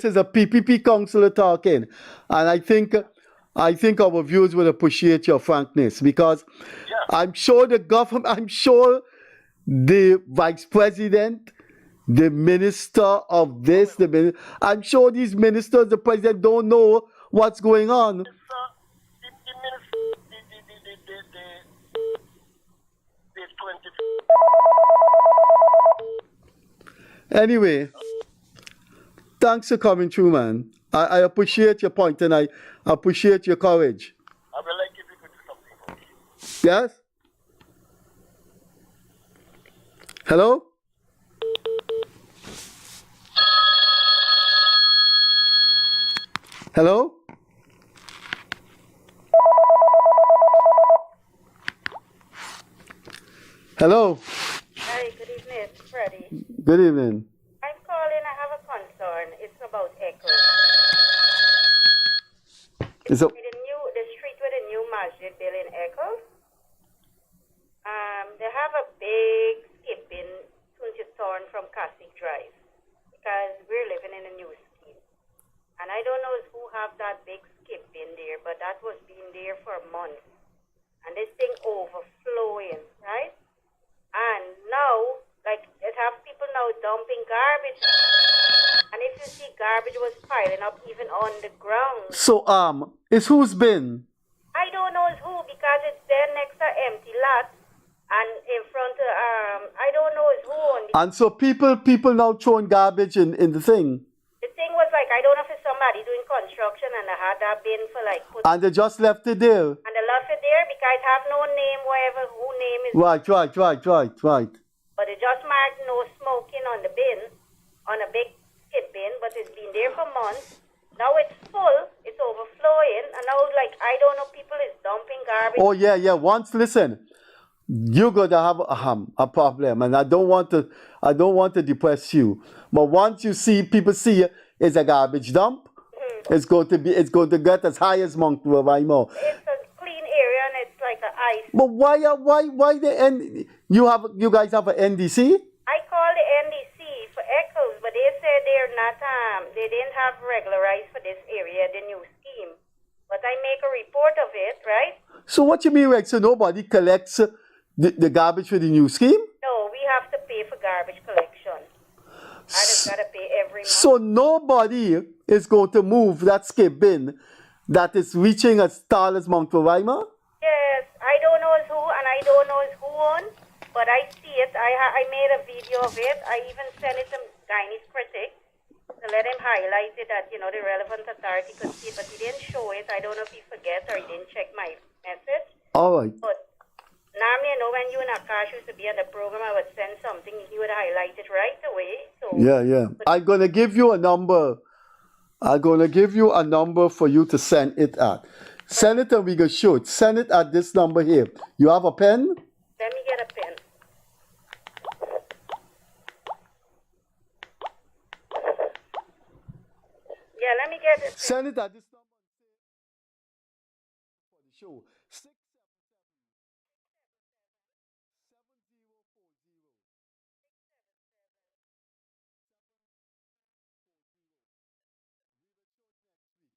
is a PPP councillor talking, and I think our viewers will appreciate your frankness because I'm sure the government, I'm sure the vice president, the minister of this, I'm sure these ministers, the president don't know what's going on. Anyway, thanks for coming through, man. I appreciate your point and I appreciate your courage. I would like if you could do something for me. Yes? Hello? Hello? Hello? Hi, good evening, Freddie. Good evening. I'm calling, I have a concern. It's So, The street with the new masjid built in Eccles, they have a big skip in since you turn from Cassie Drive because we're living in a new scheme. And I don't know who have that big skip in there, but that was been there for months. And this thing overflowing, right? And now, like, it have people now dumping garbage. And if you see garbage was piling up even on the ground. so it's who's been? I don't know who because it's there next to empty lot and in front of I don't know who on the And so people now throwing garbage in the thing. The thing was like I don't know if it's somebody doing construction and they had that bin for like And they just left it there. and they left it there because it have no name whatever who name is Right. but it just marked no smoking on the bin on a big skip bin but it's been there for months. Now it's full, it's overflowing, and now like I don't know, people is dumping garbage. Oh yeah. Once listen, you're gonna have a problem, and I don't want to depress you. But once you see people see it's a garbage dump, it's going to get as high as Mount Roraima. It's a clean area and it's like a ice. But why the you guys have an NDC? I called the NDC for Echoes, but they said they're not they didn't have regularized for this area, the new scheme. But I make a report of it, right? So what you mean, like, so nobody collects the garbage for the new scheme? No, we have to pay for garbage collection. I just gotta pay every month. So nobody is going to move that skip bin that is reaching as tall as Mount Roraima? Yes, I don't know who and I don't know who on, but I see it. I made a video of it. I even sent it to Guyanese Critic to let him highlight it that, the relevant authority could see it, but he didn't show it. I don't know if he forget or he didn't check my message. All right. But normally, when you and Akash used to be on the program, I would send something, he would highlight it right away. So Yeah. I'm going to give you a number. I'm going to give you a number for you to send it at. Send it and we can show it. Send it at this number here. You have a pen? Let me get a pen. Yeah, let me get it. Send it at this number for the show.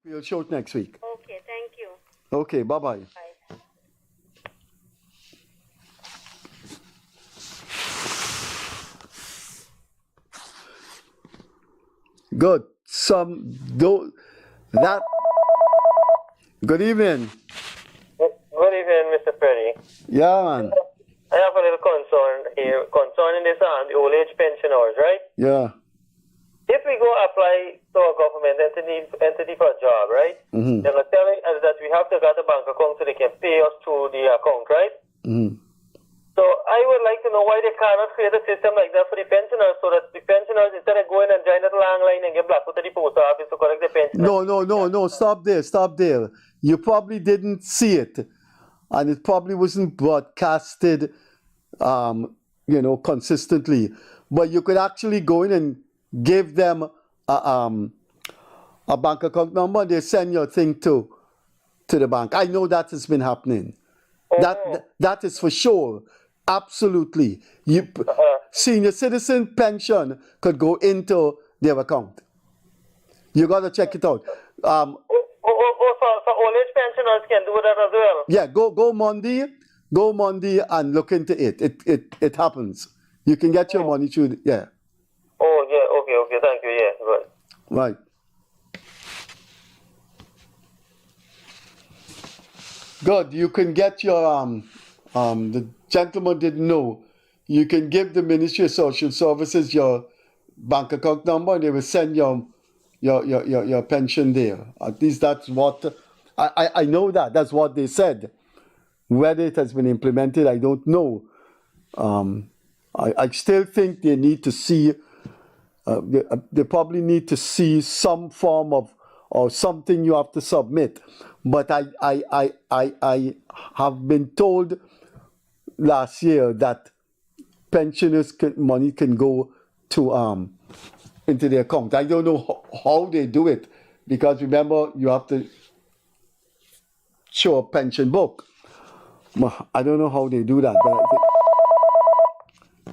We'll show it next week. Okay, thank you. Okay, bye-bye. Bye. Good. Good evening. Good evening, Mr. Freddie. Yeah, man. I have a little concern here concerning this the old age pensioners, right? Yeah. If we go apply to a government entity for a job, right? Mm-hmm. They're going to tell us that we have to get a bank account so they can pay us through the account, right? Mm-hmm. So I would like to know why they cannot create a system like that for the pensioners so that the pensioners, instead of going and join that long line and get black to the post office to collect the pension. No. Stop there. You probably didn't see it. And it probably wasn't broadcasted, consistently. But you could actually go in and give them a bank account number and they send your thing to the bank. I know that has been happening. That is for sure. Absolutely. Senior citizen pension could go into their account. You got to check it out. For old age pensioners can do that as well. Yeah, go Monday and look into it. It happens. You can get your money through, yeah. Oh, yeah, okay, thank you, yeah, good. Right. Good. You can get your the gentleman didn't know. You can give the Ministry of Social Services your bank account number and they will send your pension there. At least that's what I know that. That's what they said. Whether it has been implemented, I don't know. I still think they need to see they probably need to see some form of or something you have to submit. But I have been told last year that pensioners money can go to into their account. I don't know how they do it because remember you have to show a pension book. I don't know how they do that, but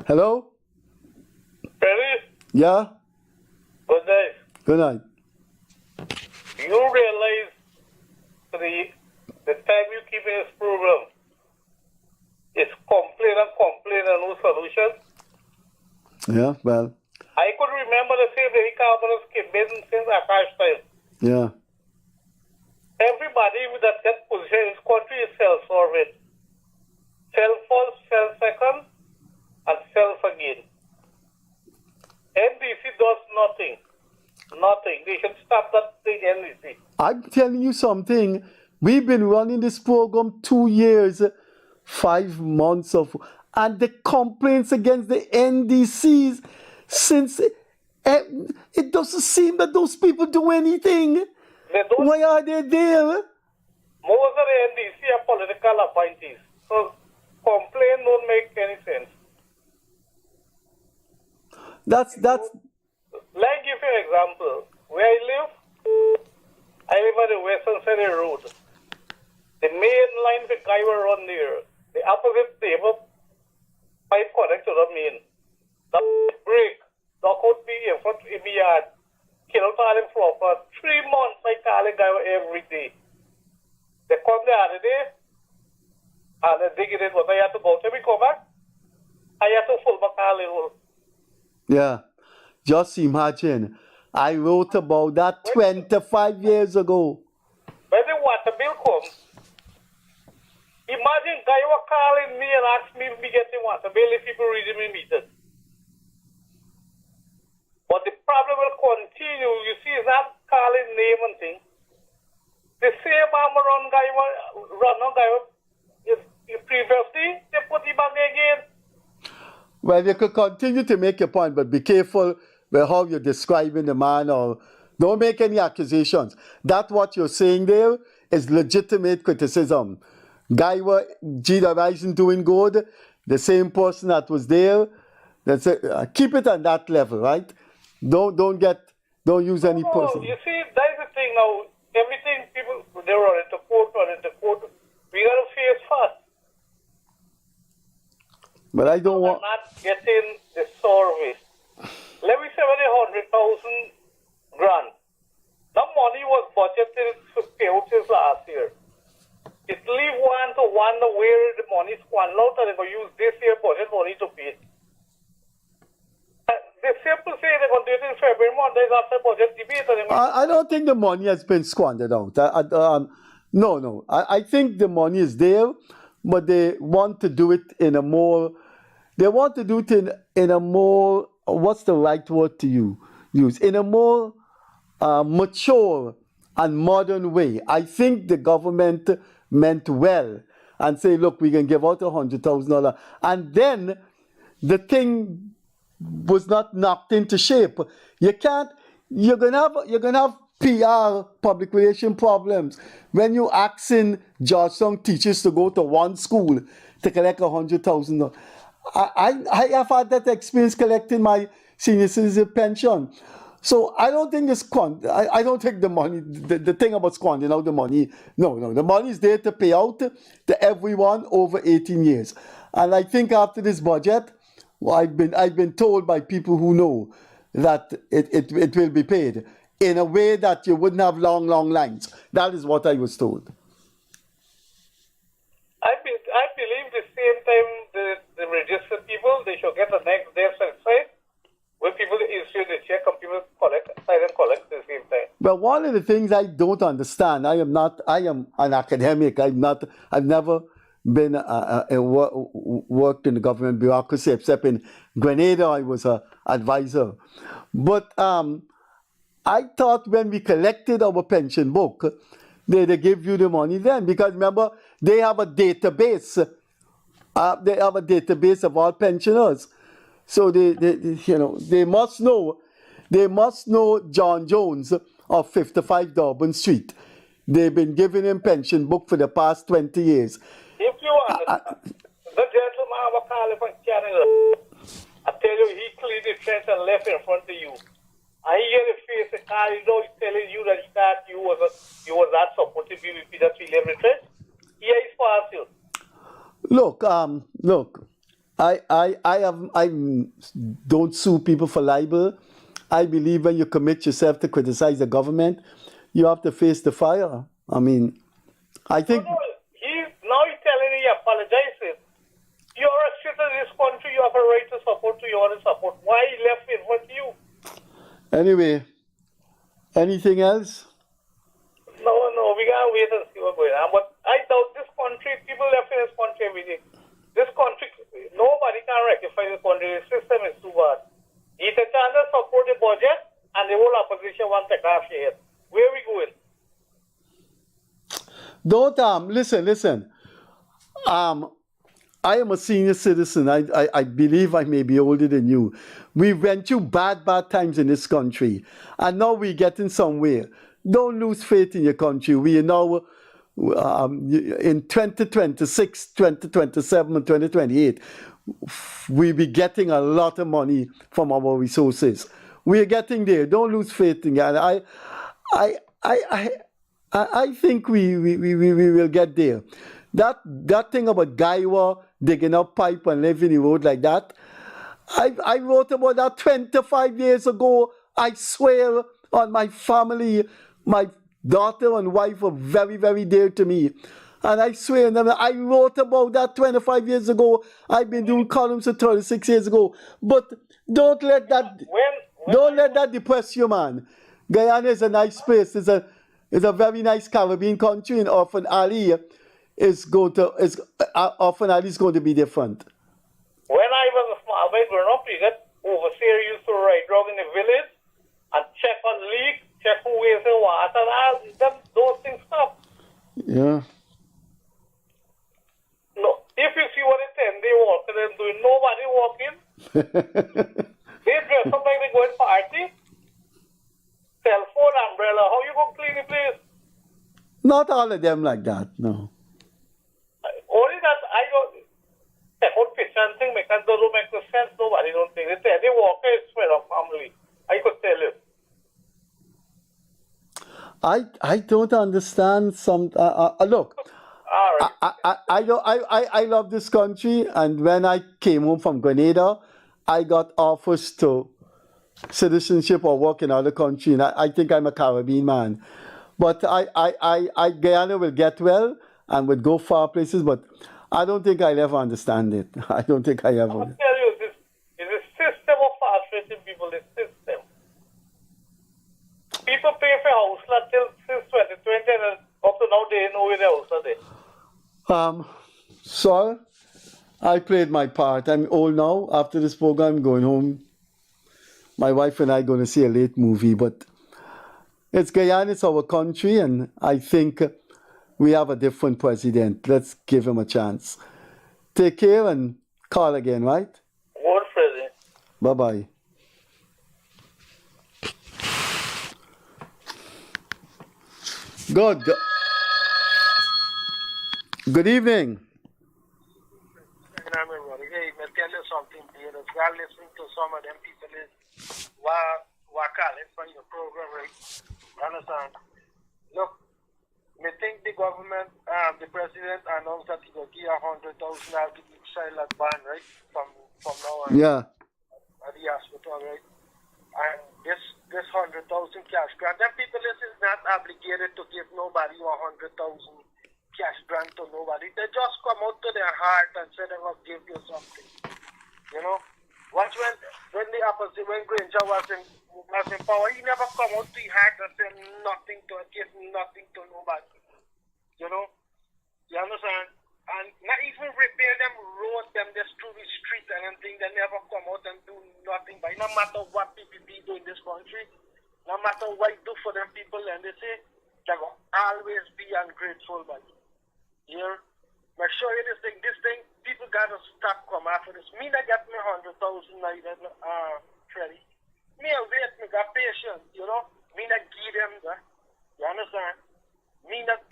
hello? Freddie, Yeah? good night. Good night. You realize the time you keep in this program is complain and no solution? Yeah, well, I could remember the same very carbon skip business since Akash time. yeah. Everybody with that position in this country is self-serving. Self-first, self-second, and self-again. NDC does nothing. Nothing. They should stop that thing, NDC. I'm telling you something. We've been running this program 2 years, 5 months of, and the complaints against the NDCs since it doesn't seem that those people do anything. Why are they there? Most of the NDC are political appointees. So complaint don't make any sense. That's. Like give you an example. Where I live on the western side of the road. The main line for Kaiwa run there. The opposite table pipe connect to the main. The break. The could be in front of the yard. Kill out all them for 3 months I call the guy every day. They come the other day and they dig it in what I have to go to me come back. I have to full back all the road. Yeah. Just imagine. I wrote about that 25 years ago. When the water bill comes, imagine guy was calling me and ask me if we get the water bill if people reading me meters. But the problem will continue. You see, it's not calling name and thing. The same run guy previously, they put him back again. Well, you could continue to make your point, but be careful with how you're describing the man, or don't make any accusations. That what you're saying there is legitimate criticism. Guy GWI isn't doing good. The same person that was there. That's it. Keep it on that level, right? Don't use any person. You see, that's the thing now. Everything people they run into court. We gotta face fast. But I don't want. Not getting the service. Let me say, 100,000 grand. That money was budgeted for payouts last year. It leave one to wonder where the money is squandered out, and they're going to use this year budget money to pay. They simply say they're going to do it in February month. There's after budget debate. I don't think the money has been squandered out. No. I think the money is there, but they want to do it in a more. They want to do it in a more. What's the right word to use? In a more mature and modern way. I think the government meant well and say, look, we can give out $100,000, and then the thing was not knocked into shape. You're gonna have PR, public relation problems when you asking Georgetown teachers to go to one school to collect $100,000. I have had that experience collecting my senior citizen pension. So I don't think I don't think the money, the thing about squandering out the money, no, the money is there to pay out to everyone over 18 years. And I think after this budget, I've been told by people who know that it will be paid in a way that you wouldn't have long lines. That is what I was told. I believe the same time the registered people, they should get the next day certified when people issue the check and people collect at the same time. Well, one of the things I don't understand, I am an academic. I've never been worked in the government bureaucracy, except in Grenada I was an advisor. But I thought when we collected our pension book, they give you the money then, because remember they have a database. They have a database of all pensioners, so they must know. They must know John Jones of 55 Durban Street. They've been giving him pension book for the past 20 years. If you want, the gentleman will call him from Canada. I tell you, he cleaned the trench and left in front of you. And he had a face, he's telling you that he thought you was not supposed to be with Peter 311 trench. fast, you. Look, I don't sue people for libel. I believe when you commit yourself to criticize the government, you have to face the fire. I mean, I think. No, he's telling you, apologizing. You're a citizen of this country, you have a right to support who you want to support. Why he left it with you? Anyway, anything else? No, we gotta wait and see what's going on. But I doubt this country, people left in this country every day. This country, nobody can rectify this country. The system is too bad. It's a chance to support the budget, and the whole opposition wants to half share. Where are we going? Don't listen. I am a senior citizen. I believe I may be older than you. We went through bad times in this country, and now we're getting somewhere. Don't lose faith in your country. We are now in 2026, 2027, and 2028. We'll be getting a lot of money from our resources. We're getting there. Don't lose faith in it. I think we will get there. That thing about Gaiwa digging up pipe and living the road like that, I wrote about that 25 years ago. I swear on my family, my daughter and wife are very, very dear to me. And I swear, I wrote about that 25 years ago. I've been doing columns for 36 years ago. But don't let that depress you, man. Guyana is a nice place. It's a very nice Caribbean country, and Orphan Alley Orphan Alley is going to be different. When I was a small boy growing up, overseer used to ride around in the village and check on leaks, check who is the water, and all those things stop. Yeah. No, if you see what they walking and doing, nobody walking. They dress up like they going party. Cell phone, umbrella, how you gonna clean the place? Not all of them like that, no. Only that I go check out picture and thing because those don't make no sense, nobody don't think. They say they walk is spread of family. I could tell you. I don't understand some. Look, I love this country, and when I came home from Grenada, I got offers to citizenship or work in other country, and I think I'm a Caribbean man. But Guyana will get well and would go far places, but I don't think I'll ever understand it. I don't think I ever will. I'll tell you, this is a system of frustrating people, the system. People pay for house lot since 2020, and up to now they know where their house are there. So I played my part. I'm old now. After this program, I'm going home. My wife and I are going to see a late movie, but it's Guyana, it's our country, and I think we have a different president. Let's give him a chance. Take care and call again, right? Good, Freddie. Bye-bye. Good evening. Hey, me tell you something, dear. If you are listening to some of them people who call it from your program, right? You understand? Look, me think the government, the president announced that he will give $100,000 to the silent ban, right? From now on. Yeah. At the hospital, right? And this 100,000 cash grant, them people is not obligated to give nobody 100,000 cash grant to nobody. They just come out to their heart and say they're going to give you something. You know? Watch when the opposite, when Granger was in power, he never come out to his heart and say nothing to give nothing to nobody. You know? You understand? And not even repair them roads, them just through the street and anything, they never come out and do nothing. But no matter what PPP do in this country, no matter what you do for them people, and they say, they're going to always be ungrateful, but here, make sure you this thing, people got to stop come after this. Me not get me 100,000 Freddie. Me wait, me got patience, you know. Me not give them that. You understand? Me not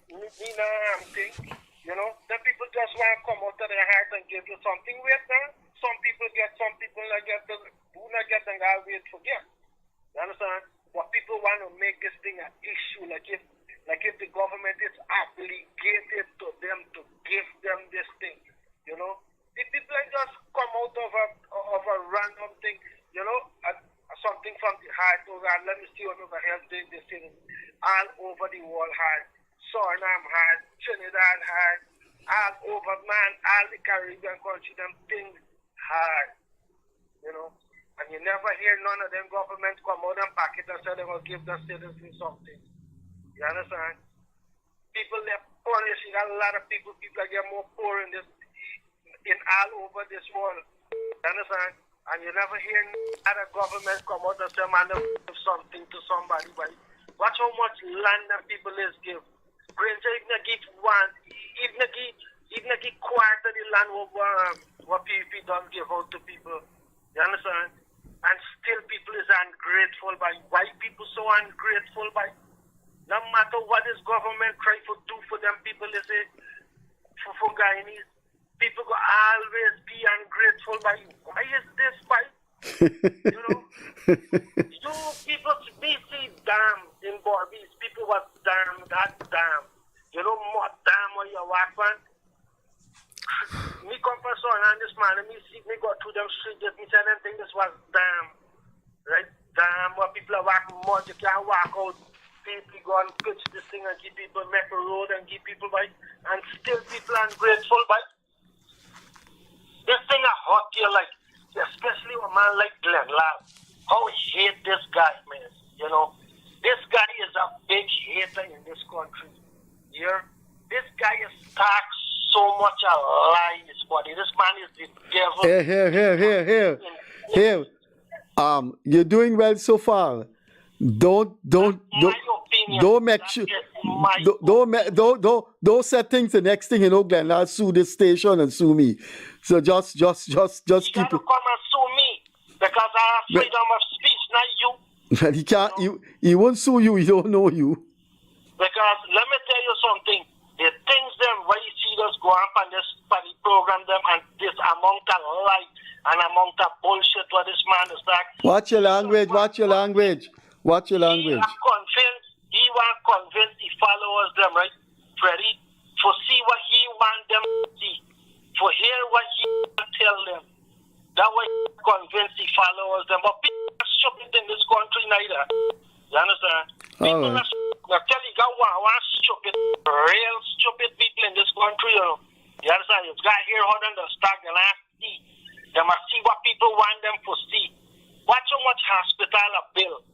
think, you know. The people just want to come out of their heart and give you something. Wait now. Some people get, some people not get, who not get, and I'll wait for them. You understand? But people want to make this thing an issue, like if the government is obligated to them to give had, Suriname had, Trinidad had, all over, man, all the Caribbean countries, them things hard, you know. And you never hear none of them governments come out and pack it and say they're going to give the citizens something. You understand? People, they're punishing a lot of people. People are getting more poor in all over this world. You understand? And you never hear other government come out and say, man, they give something to somebody. But watch how much land that people is give. Brains, even give one, even give quarter of the land what PvP don't give out to people. You understand? And still people is ungrateful by white people so ungrateful by no matter what this government try to do for them people is it for Guyanese. People go always be ungrateful by you. Why is this by you know? You people be see damn in Barbies. People was damn that damn. You know what damn where you walk on? Me come from Suriname this man, and me see me go through them streets, me say them things this was damn. Right? Damn where people are walking mud, you can't walk out. People go and pitch this thing and give people make a road and give people by and still people are ungrateful by. This thing I hot here like especially a man like Glenn Lab. How I hate this guy, man. You know, this guy is a big hater in this country. Here, this guy is talks so much a lie in his body. This man is the devil. Here. You're doing well so far. Don't make sure. Don't set things. The next thing you know, Glenn, I'll sue this station and sue me. So just keep it. You gotta come and sue me because I have freedom of speech, not you. But he can't. He won't sue you. He don't know you. Because let me tell you something. The things them where you see us go up on this party program them and this amount of lie and amount of bullshit what this man is like. Watch your language. Watch your language. Watch your language. He want convince the followers them, right, Freddie, for see what he want them to see, for hear what he tell them. That way he convince the followers them. But people are stupid in this country neither. You understand? People are I tell you, got one stupid, real stupid people in this country, you know. You understand? You got here hold on the stock and I see. They must see what people want them to see. Watch how much hospital a bill.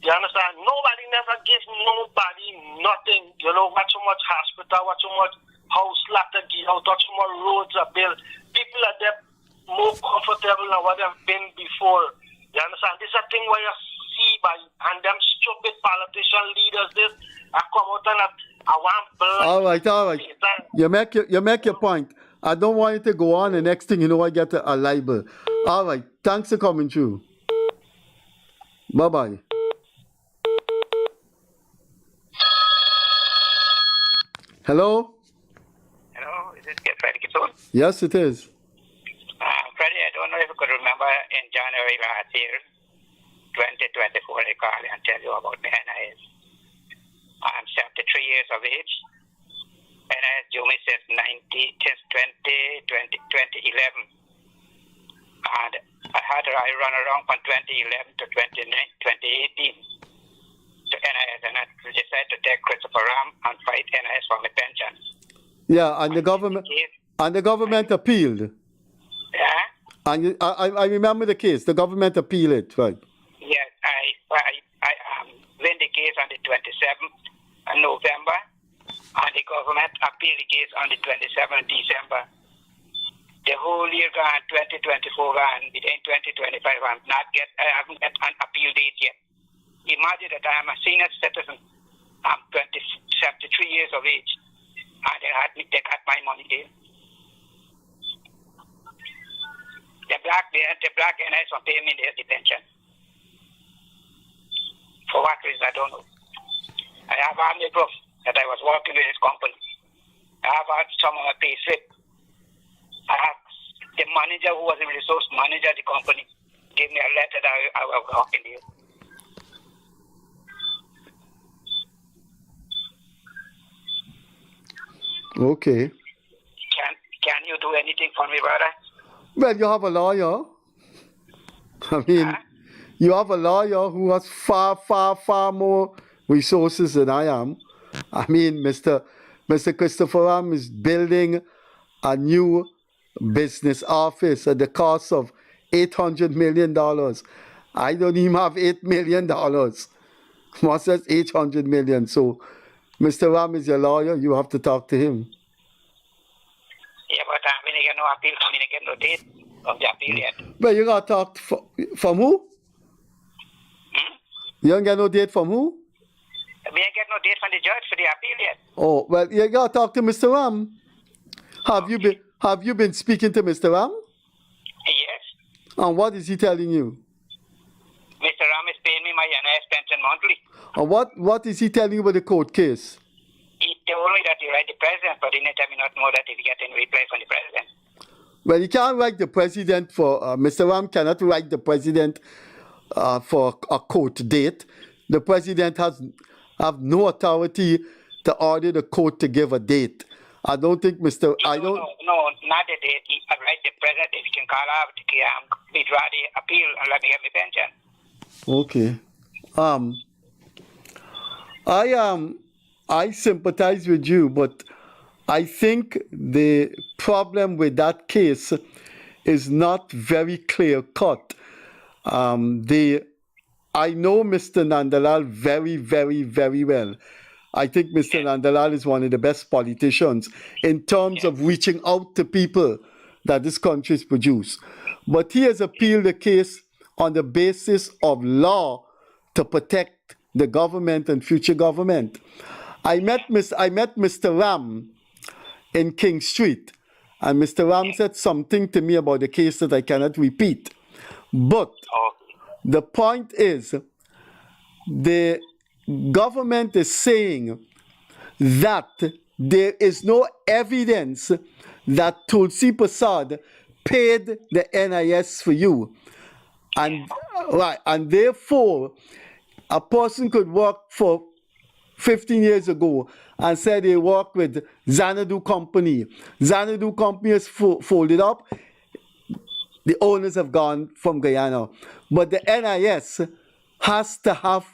You understand? Nobody never gives nobody nothing. You know, watch how much hospital, watch how much house lot to give out, watch how much roads are built. People are there more comfortable than what they've been before. You understand? This is a thing where you see by and them stupid politician leaders this I come out and I want blood. All right. You make your point. I don't want it to go on. The next thing you know, I get a libel. All right. Thanks for coming through. Bye-bye. Hello? Hello, is it Freddie Kissoon? Yes, it is. Freddie, I don't know if you could remember in January last year, 2024, I called and tell you about my NIS. I'm 73 years of age. NIS due me since 2011. And I run around from 2011 to 2018. To NIS, and I decided to take Christopher Ram and fight NIS for my pension. Yeah, and the government appealed. Yeah. And I remember the case. The government appealed it, right? Yes, I win the case on the 27th of November, and the government appealed the case on the 27th of December. The whole year gone, 2024 gone, in 2025, I haven't get an appeal date yet. Imagine that I am a senior citizen. I'm 73 years of age, and they got my money there. The black NS will pay me their pension. For what reason, I don't know. I have all my proof that I was working with this company. I have had some of my pay slip. I have the manager who was the resource manager of the company gave me a letter that I was working here. Okay. Can you do anything for me, brother? Well, you have a lawyer. I mean, you have a lawyer who has far more resources than I am. I mean, Mr. Christopher Ram is building a new business office at the cost of $800 million. I don't even have $8 million. What says 800 million? So, Mr. Ram is your lawyer. You have to talk to him. Yeah, but I mean, I get no appeal. I mean, I get no date of the appeal yet. Well, you got to talk from who? You don't get no date from who? I mean, I get no date from the judge for the appeal yet. Oh, well, you got to talk to Mr. Ram. Have you been speaking to Mr. Ram? Yes. And what is he telling you? Mr. Ram is paying me my NIS pension monthly. And what is he telling you about the court case? He told me that he write the president, but he didn't tell me not know that if he get any reply from the president. Well, he can't write the president for, Mr. Ram cannot write the president for a court date. The president have no authority to order the court to give a date. I don't think Mr. No, not the date. He write the president if he can call out, withdraw the appeal and let me get my pension. Okay. I sympathize with you, but I think the problem with that case is not very clear cut. I know Mr. Nandalal very, very, very well. I think Mr. Nandalal is one of the best politicians in terms of reaching out to people that this country has produced. But he has appealed the case on the basis of law to protect the government and future government. I met Mr. Ram in King Street, and Mr. Ram said something to me about the case that I cannot repeat. But the point is, the government is saying that there is no evidence that Tulsi Prasad paid the NIS for you. And therefore, a person could work for 15 years ago and said they work with Xanadu Company. Xanadu Company is folded up. The owners have gone from Guyana. But the NIS has to have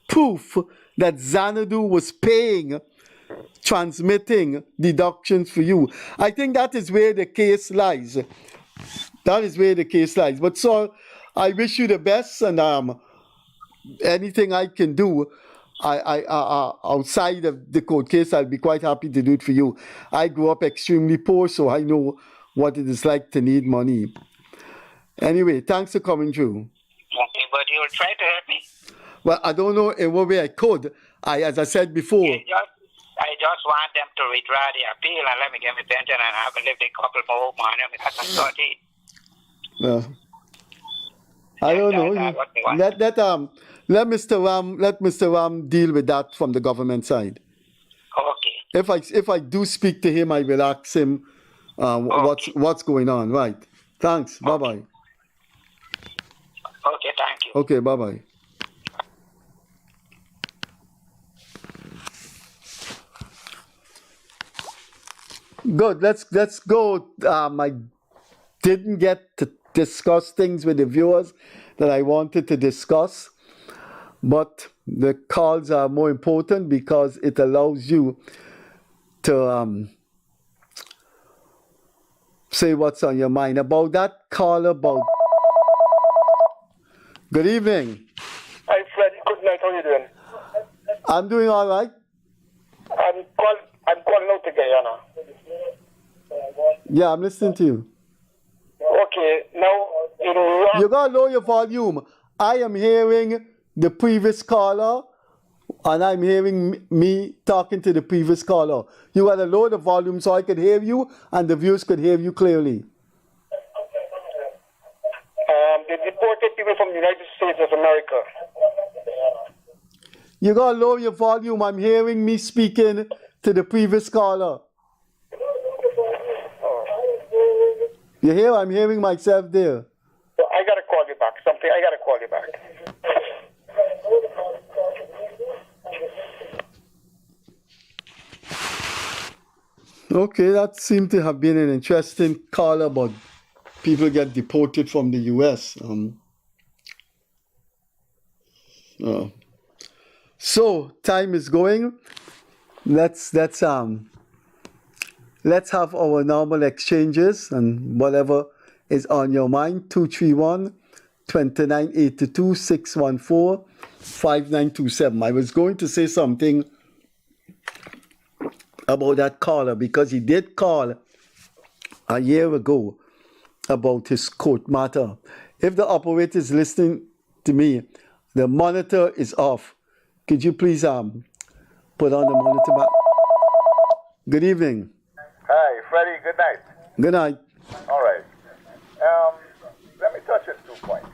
proof that Xanadu was paying, transmitting deductions for you. I think that is where the case lies. That is where the case lies. But so I wish you the best, and anything I can do, I outside of the court case, I'll be quite happy to do it for you. I grew up extremely poor, so I know what it is like to need money. Anyway, thanks for coming through. Okay, but you'll try to help me. Well, I don't know in what way I could. As I said before. I just want them to withdraw the appeal and let me get my pension and have lived a couple more months. That's a 30. Well, I don't know. Let Mr. Ram deal with that from the government side. Okay. If I do speak to him, I will ask him what's going on. Right. Thanks. Bye bye. Okay, thank you. Okay, bye bye. Good. Let's go. I didn't get to discuss things with the viewers that I wanted to discuss, but the calls are more important because it allows you to say what's on your mind. About that call about. Good evening. Hi, Freddie. Good night. How are you doing? I'm doing all right. I'm calling out to Guyana. Yeah, I'm listening to you. Okay, now you gotta lower your volume. I am hearing the previous caller, and I'm hearing me talking to the previous caller. You gotta lower the volume so I could hear you, and the viewers could hear you clearly. They deported people from the United States of America. You gotta lower your volume. I'm hearing me speaking to the previous caller. You hear? I'm hearing myself there. I gotta call you back. I gotta call you back. Okay, that seemed to have been an interesting call about people get deported from the U.S. So time is going. let's have our normal exchanges and whatever is on your mind. 231-2982-614-5927. I was going to say something about that caller because he did call a year ago about his court matter. If the operator is listening to me, the monitor is off. Could you please put on the monitor back? Good evening. Hi, Freddie. Good night. Good night. All right. Let me touch on 2 points.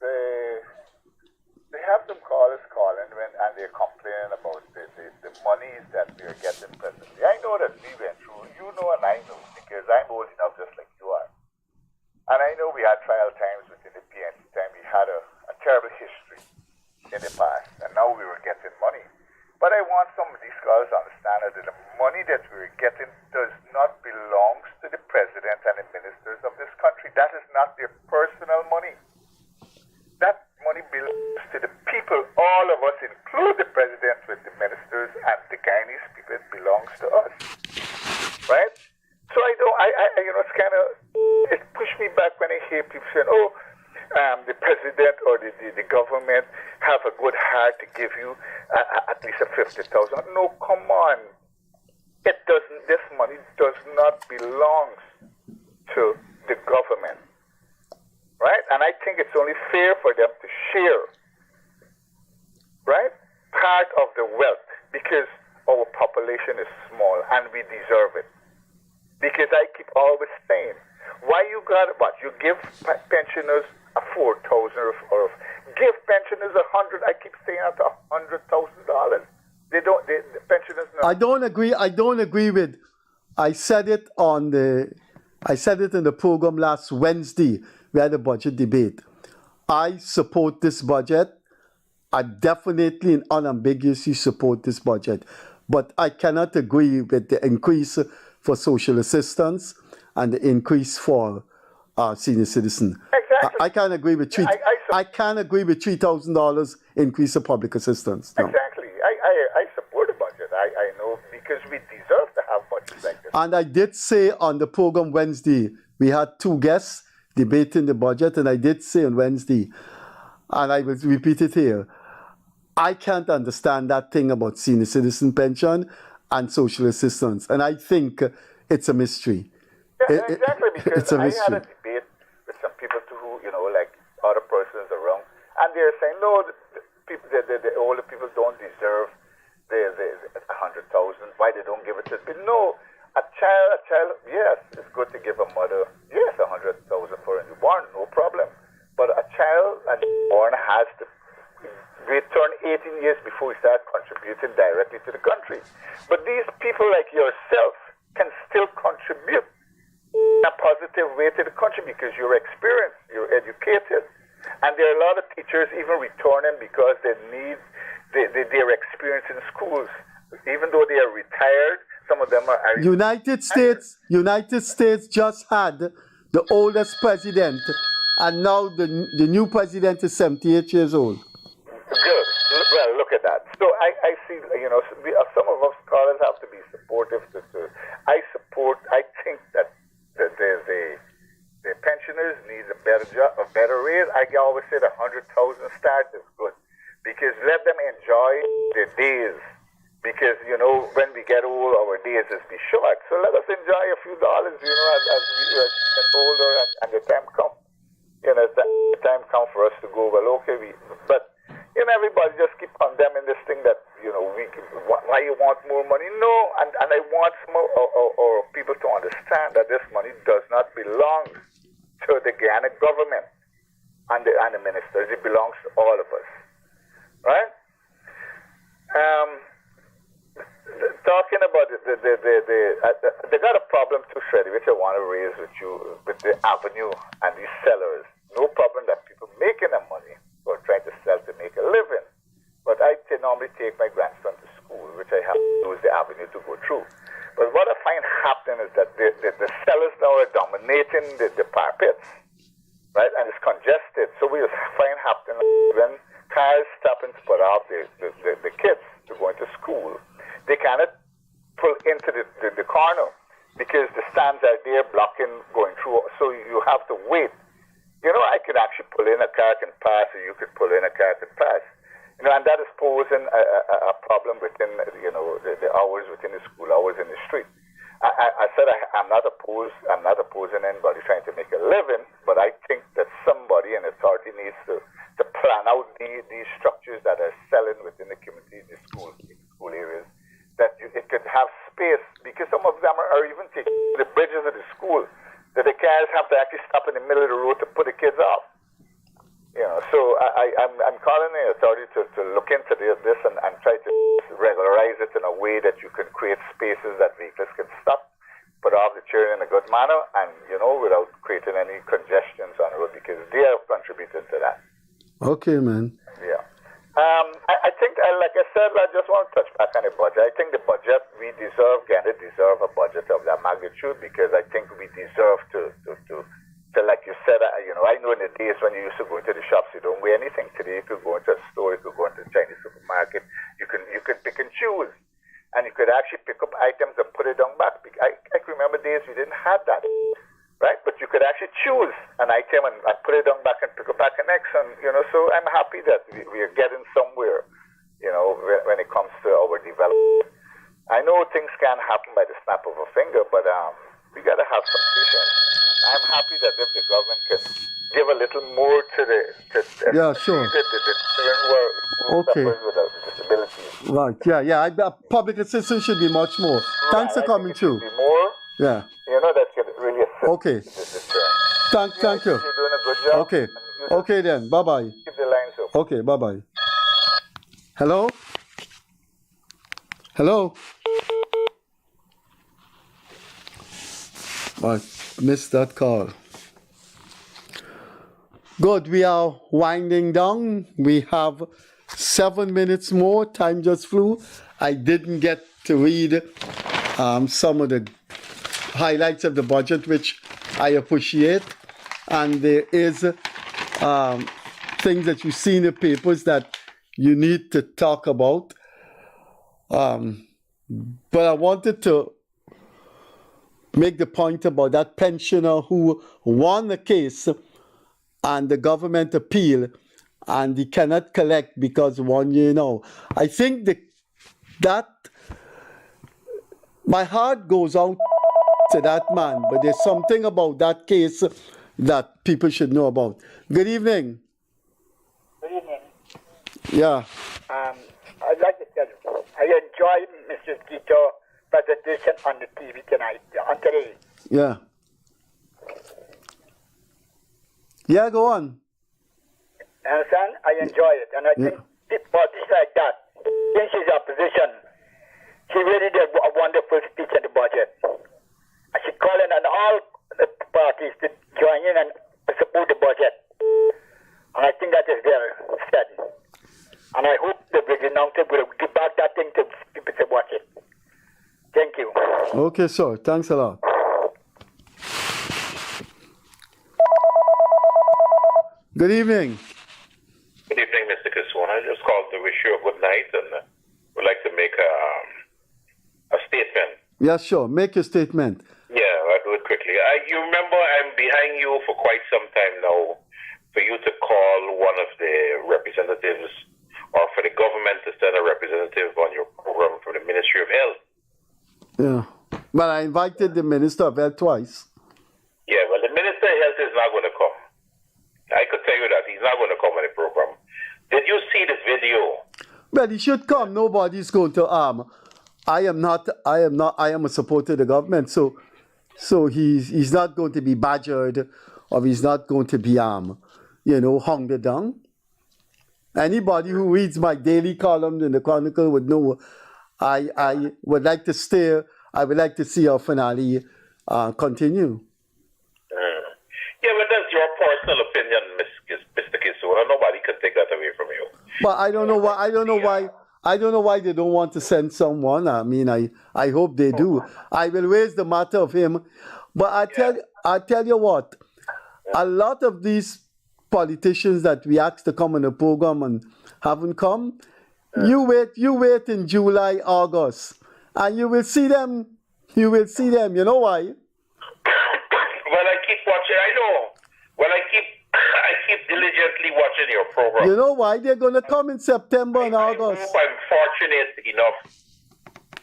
They have some callers calling and they're complaining about the monies that we're getting presently. I know that we went through, you know, and I know because I'm old enough just like you are. And I know we had trial times within the PNC time. We had a terrible history in the past, and now we were getting money. But I want some of these scholars to understand that the money that we're getting does not belong to the president and the ministers of this country. That is not their personal money. That money belongs to the people, all of us, include the president with the ministers and the Guyanese people. It belongs to us, right? So it's kind of, it pushed me back when I hear people saying, the president or the government have a good heart to give you at least a 50,000. No, come on. It doesn't. This money does not belong to the government, right? And I think it's only fair for them to share, right, part of the wealth because our population is small and we deserve it. Because I keep always saying, why you got what? You give pensioners a 4,000 or give pensioners 100. I keep saying at $100,000. The pensioners. No. I don't agree with. I said it in the program last Wednesday. We had a budget debate. I support this budget. I definitely and unambiguously support this budget, but I cannot agree with the increase for social assistance and the increase for senior citizen. Exactly. I can't agree with I can't agree with $3,000 increase of public assistance. No. Exactly. I support the budget. I know because we deserve to have budgets like this. And I did say on the program Wednesday, we had 2 guests debating the budget, and I did say on Wednesday, and I will repeat it here, I can't understand that thing about senior citizen pension and social assistance. And I think it's a mystery. Yeah, exactly, because it's a I mystery. had a debate with some people who, like other persons around, and they're saying, no, the older people don't deserve the 100,000. Why they don't give it to them? No, a child, yes, it's good to give a mother, yes, 100,000 for a newborn, no problem. But a child, a newborn has to turn 18 years before we start contributing directly to the country. But these people like yourself can still contribute in a positive way to the country because you're experienced, you're educated. And there are a lot of teachers even returning because they need their experience in schools. Even though they are retired, some of them are United States just had the oldest president, and now the new president is 78 years old. Good. Well, look at that. So I see, some of us scholars have to be supportive. I think that the pensioners need a better job, a better raise. I always say the 100,000 start is good because let them enjoy their days. Because, when we get old, our days is be short. So let us enjoy a few dollars, as we get older and the time comes. The time comes for us to go, well, okay, but everybody just keep condemning this thing that, why you want more money? No, and I want more or people to understand that this money does not belong to the Guyana government and the ministers. It belongs to all of us, right? Talking about they got a problem too, Freddie, which I want to raise with you, with the avenue and these sellers. No problem that people making their money or trying to sell to make a living. But I normally take my grandson to school, which I have to use the avenue to go through. But what I find happening is that the sellers now are dominating the parapets, right? And it's congested. So we find happening when cars stop and put out the kids to go into school. they cannot pull into the corner because the stands are there blocking going through. So you have to wait. You know, I could actually pull in a car and pass, or you could pull in a car and pass. You know, and that is posing a problem within, you know, the hours within the school hours in the street. I said I'm not opposing anybody trying to make a living, but I think that somebody in authority needs to plan out these structures that are selling within the community, the school areas, that it could have space, because some of them are even taking the bridges of the school, that the cars have to actually stop in the middle of the road to put the kids off. You know, so I'm calling the authority to look into this and try to regularize it in a way that you can create spaces that vehicles can stop, put off the children in a good manner, and, you know, without creating any congestions on the road, because they are contributing to that. Okay, man. Yeah. I think, like I said, I just want to touch back on the budget. I think the budget, we deserve a budget of that magnitude, because I think we deserve to like you said, you know, I know in the days when you used to go into the shops, you don't weigh anything. Today, you could go into a store, you could go into a Chinese supermarket, you can pick and choose. And you could actually pick up items and put it down back. I can remember days we didn't have that, right? But you could actually choose an item and put it down back and pick it back the next. And, you know, so I'm happy that we are getting somewhere, you know, when it comes to our development. I know things can't happen by the snap of a finger, but we got to have some patience. I'm happy that if the government can give a little more to Yeah, sure. the children who Okay. suffer with disabilities. Right, yeah. Public assistance should be much more. Thanks for coming through. Be more, Yeah. you know, that could really assist Okay. the children. Thank you. You're doing a good job. Okay. Okay then. Bye-bye. Keep the lines open. Okay, bye-bye. Hello? Hello? I missed that call. Good, we are winding down. We have 7 minutes more. Time just flew. I didn't get to read some of the highlights of the budget, which I appreciate. And there is things that you see in the papers that you need to talk about. But I wanted to make the point about that pensioner who won the case and the government appeal, and he cannot collect because 1 year now. I think that my heart goes out to that man, but there's something about that case that people should know about. Good evening. Good evening. Yeah. I'd like to tell you, I enjoyed Mr. Gito's presentation on the TV today. Yeah. Yeah, go on. Understand? I enjoy it. And I think parties like that, since she's opposition, she really did a wonderful speech on the budget. And she's calling on all the parties to join in and support the budget. And I think that is well said. And I hope the President will give back that thing to people to watch it. Thank you. Okay, sir. Thanks a lot. Good evening. Good evening, Mr. Kissoon. I just called to wish you a good night and would like to make a statement. Yeah, sure. Make your statement. Yeah, I'll do it quickly. You remember I'm behind you for quite some time now for you to call one of the representatives or for the government to send a representative on your program from the Ministry of Health. Yeah. Well, I invited the Minister of Health twice. Yeah, well, the Minister of Health is not going to come. I could tell you that he's not going to come on the program. Did you see the video? Well, he should come. Nobody's going to I am a supporter of the government, so he's not going to be badgered, or he's not going to be hounded down. Anybody who reads my daily column in the Chronicle would know I would like to see our finale continue. Yeah, but that's your personal opinion, Mr. Kissoon, and nobody can take that away from you. But I don't know why they don't want to send someone. I mean, I hope they do. I will raise the matter of him. But I tell you what, a lot of these politicians that we asked to come on the program and haven't come, You wait in July, August, and you will see them. You will see them. You know why? Well, I keep watching. I know. Well, I keep diligently watching your program. You know why? They're gonna come in September and I August. hope I'm fortunate enough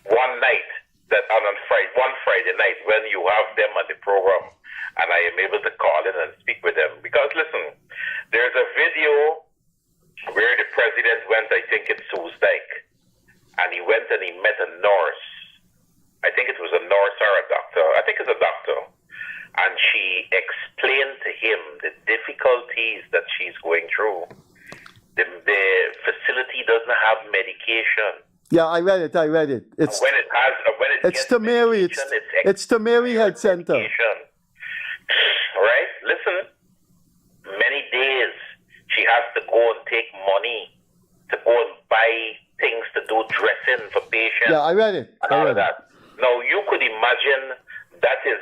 one night that on one Friday night when you have them on the program, and I am able to call in and speak with them. Because listen, there's a video where the president went, I think in Soesdijk, and he went and he met a nurse. I think it was a nurse or a doctor. I think it's a doctor. And she explained to him the difficulties that she's going through. The facility doesn't have medication. Yeah, I read it. It's When it has, when it it's gets to Mary. medication, It's to Mary Health Center. medication. Right? Listen, many days she has to go and take money to go and buy things to do dressing for patients. Yeah, I read it. And all of that. Now you could imagine that is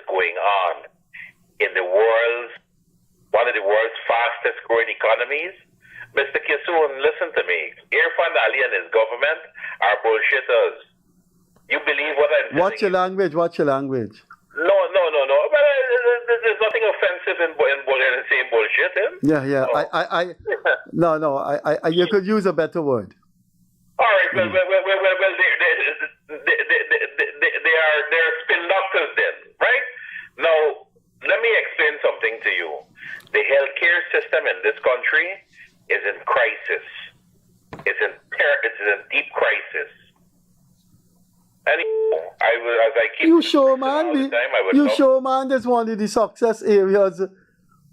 going on in the world's one of the world's fastest growing economies. Mr. Kissoon, listen to me. Irfan Ali and his government are bullshitters. You believe what I'm saying? Watch your language. No. But there's nothing offensive in saying bullshit. Yeah. No. I you could use a better word. All right. Well, they're spin doctors then, right? Now, let me explain something to you. The healthcare system in this country is in crisis. It's in deep crisis. Anyhow, as I keep You sure, man? all the time, I would You love- sure, man? That's one of the success areas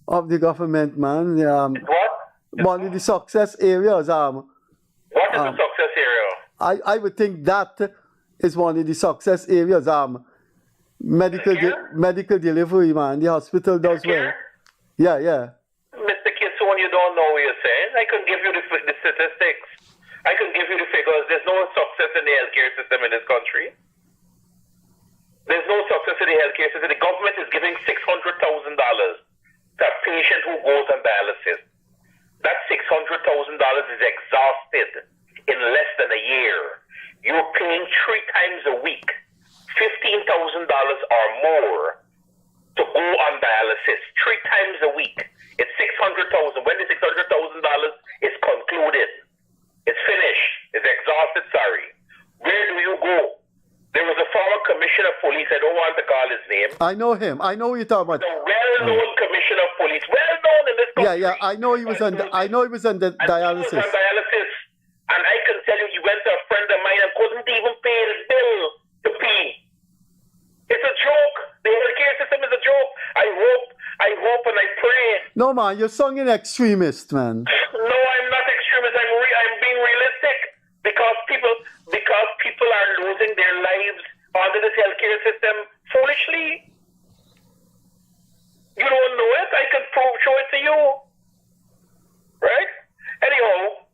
of the government, man. What? One of the success areas. What is the success area? I would think that is one of the success areas. Medical delivery, man. The hospital does well. Yeah. Mr. Kissoon, you don't know what you're saying. I can give you the statistics. I can give you the figures. There's no success in the healthcare system in this country. There's no success in the healthcare system. The government is giving $600,000 to a patient who goes on dialysis. That $600,000 is exhausted in less than a year. You're paying 3 times a week, $15,000 or more to go on dialysis 3 times a week. It's $600,000. When the $600,000 is concluded, it's finished. It's exhausted. Sorry. Where do you go? There was a former commissioner of police. I don't want to call his name. I know him. I know what you're talking about. The well-known commissioner of police, well-known in this country. Yeah. I know he was under dialysis. He was on dialysis, and I can tell you, he went to a friend of mine and couldn't even pay his bill to pee. It's a joke. The healthcare system is a joke. I hope, and I pray. No, man, you're singing extremist, man. No, I'm not extremist. I'm being realistic because people are losing their lives under this healthcare system foolishly. You don't know it. I can show it to you. Right? Anyhow,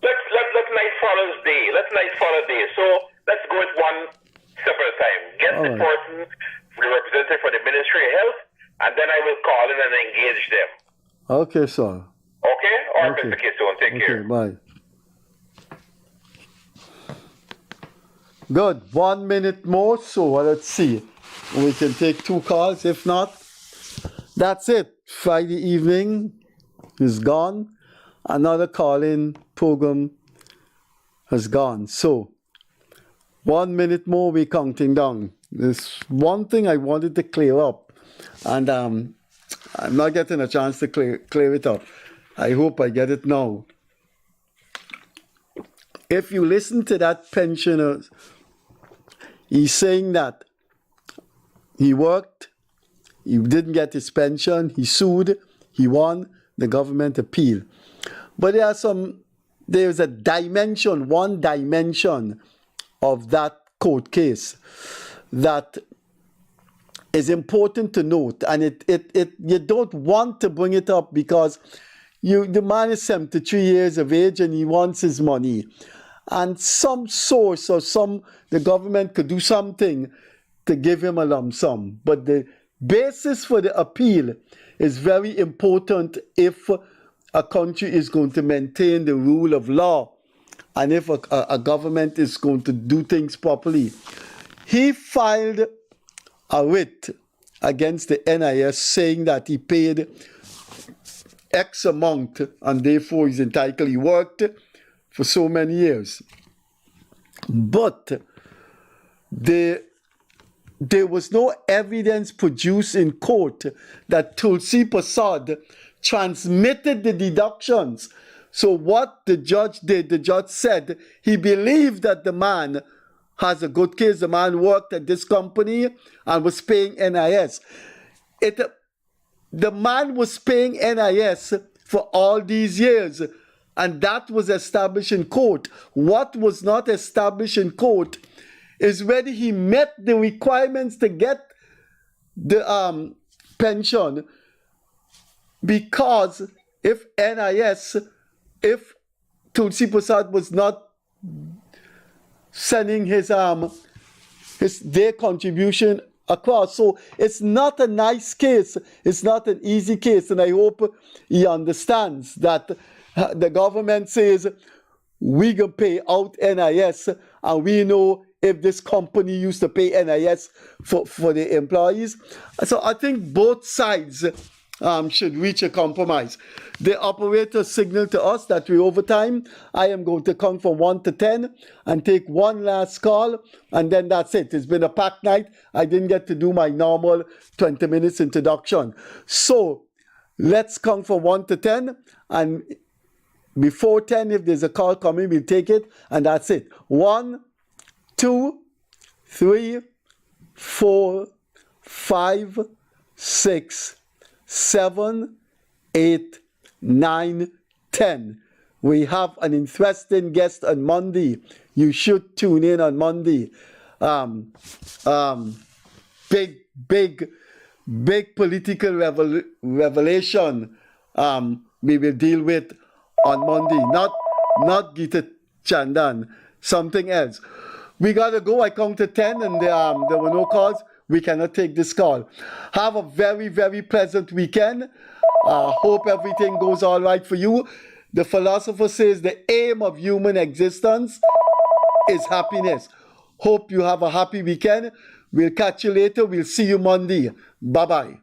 let's nice Father's Day. So let's go with one step at a time. Get the person, the representative for the Ministry of Health, and then I will call in and engage them. Okay, sir. Okay? All right, Okay. Mr. Kissoon. Take care. Bye. Good. 1 minute more, so let's see. We can take 2 calls. If not, that's it. Friday evening is gone. Another call-in program has gone. So, 1 minute more, we're counting down. There's one thing I wanted to clear up, and I'm not getting a chance to clear it up. I hope I get it now. If you listen to that pensioner, he's saying that he worked, he didn't get his pension, he sued, he won, the government appealed. But there's a dimension, one dimension of that court case that is important to note, and you don't want to bring it up because the man is 73 years of age and he wants his money. And some source or the government could do something to give him a lump sum. But the basis for the appeal is very important if a country is going to maintain the rule of law and if a government is going to do things properly. He filed a writ against the NIS saying that he paid X amount and therefore he's entitled. He worked for so many years. But there was no evidence produced in court that Tulsi Prasad transmitted the deductions. So what the judge did, the judge said he believed that the man has a good case. The man worked at this company and was paying NIS. The man was paying NIS for all these years, and that was established in court. What was not established in court is whether he met the requirements to get the pension, because if Tulsi Prasad was not sending their contribution across. So it's not a nice case. It's not an easy case. And I hope he understands that the government says we can pay out NIS, and we know if this company used to pay NIS for the employees. So I think both sides should reach a compromise. The operator signaled to us that we're over time. I am going to count from 1 to 10 and take one last call, and then that's it. It's been a packed night. I didn't get to do my normal 20 minutes introduction. So let's count from 1 to 10, and before 10, if there's a call coming, we'll take it, and that's it. 1, 2, 3, 4, 5, 6, 7, 8, 9, 10. We have an interesting guest on Monday. You should tune in on Monday. Big political revelation we will deal with on Monday. Not Gita Chandan, something else. We gotta go. I counted 10 and there were no calls. We cannot take this call. Have a very, very pleasant weekend. Hope everything goes all right for you. The philosopher says the aim of human existence is happiness. Hope you have a happy weekend. We'll catch you later. We'll see you Monday. Bye-bye.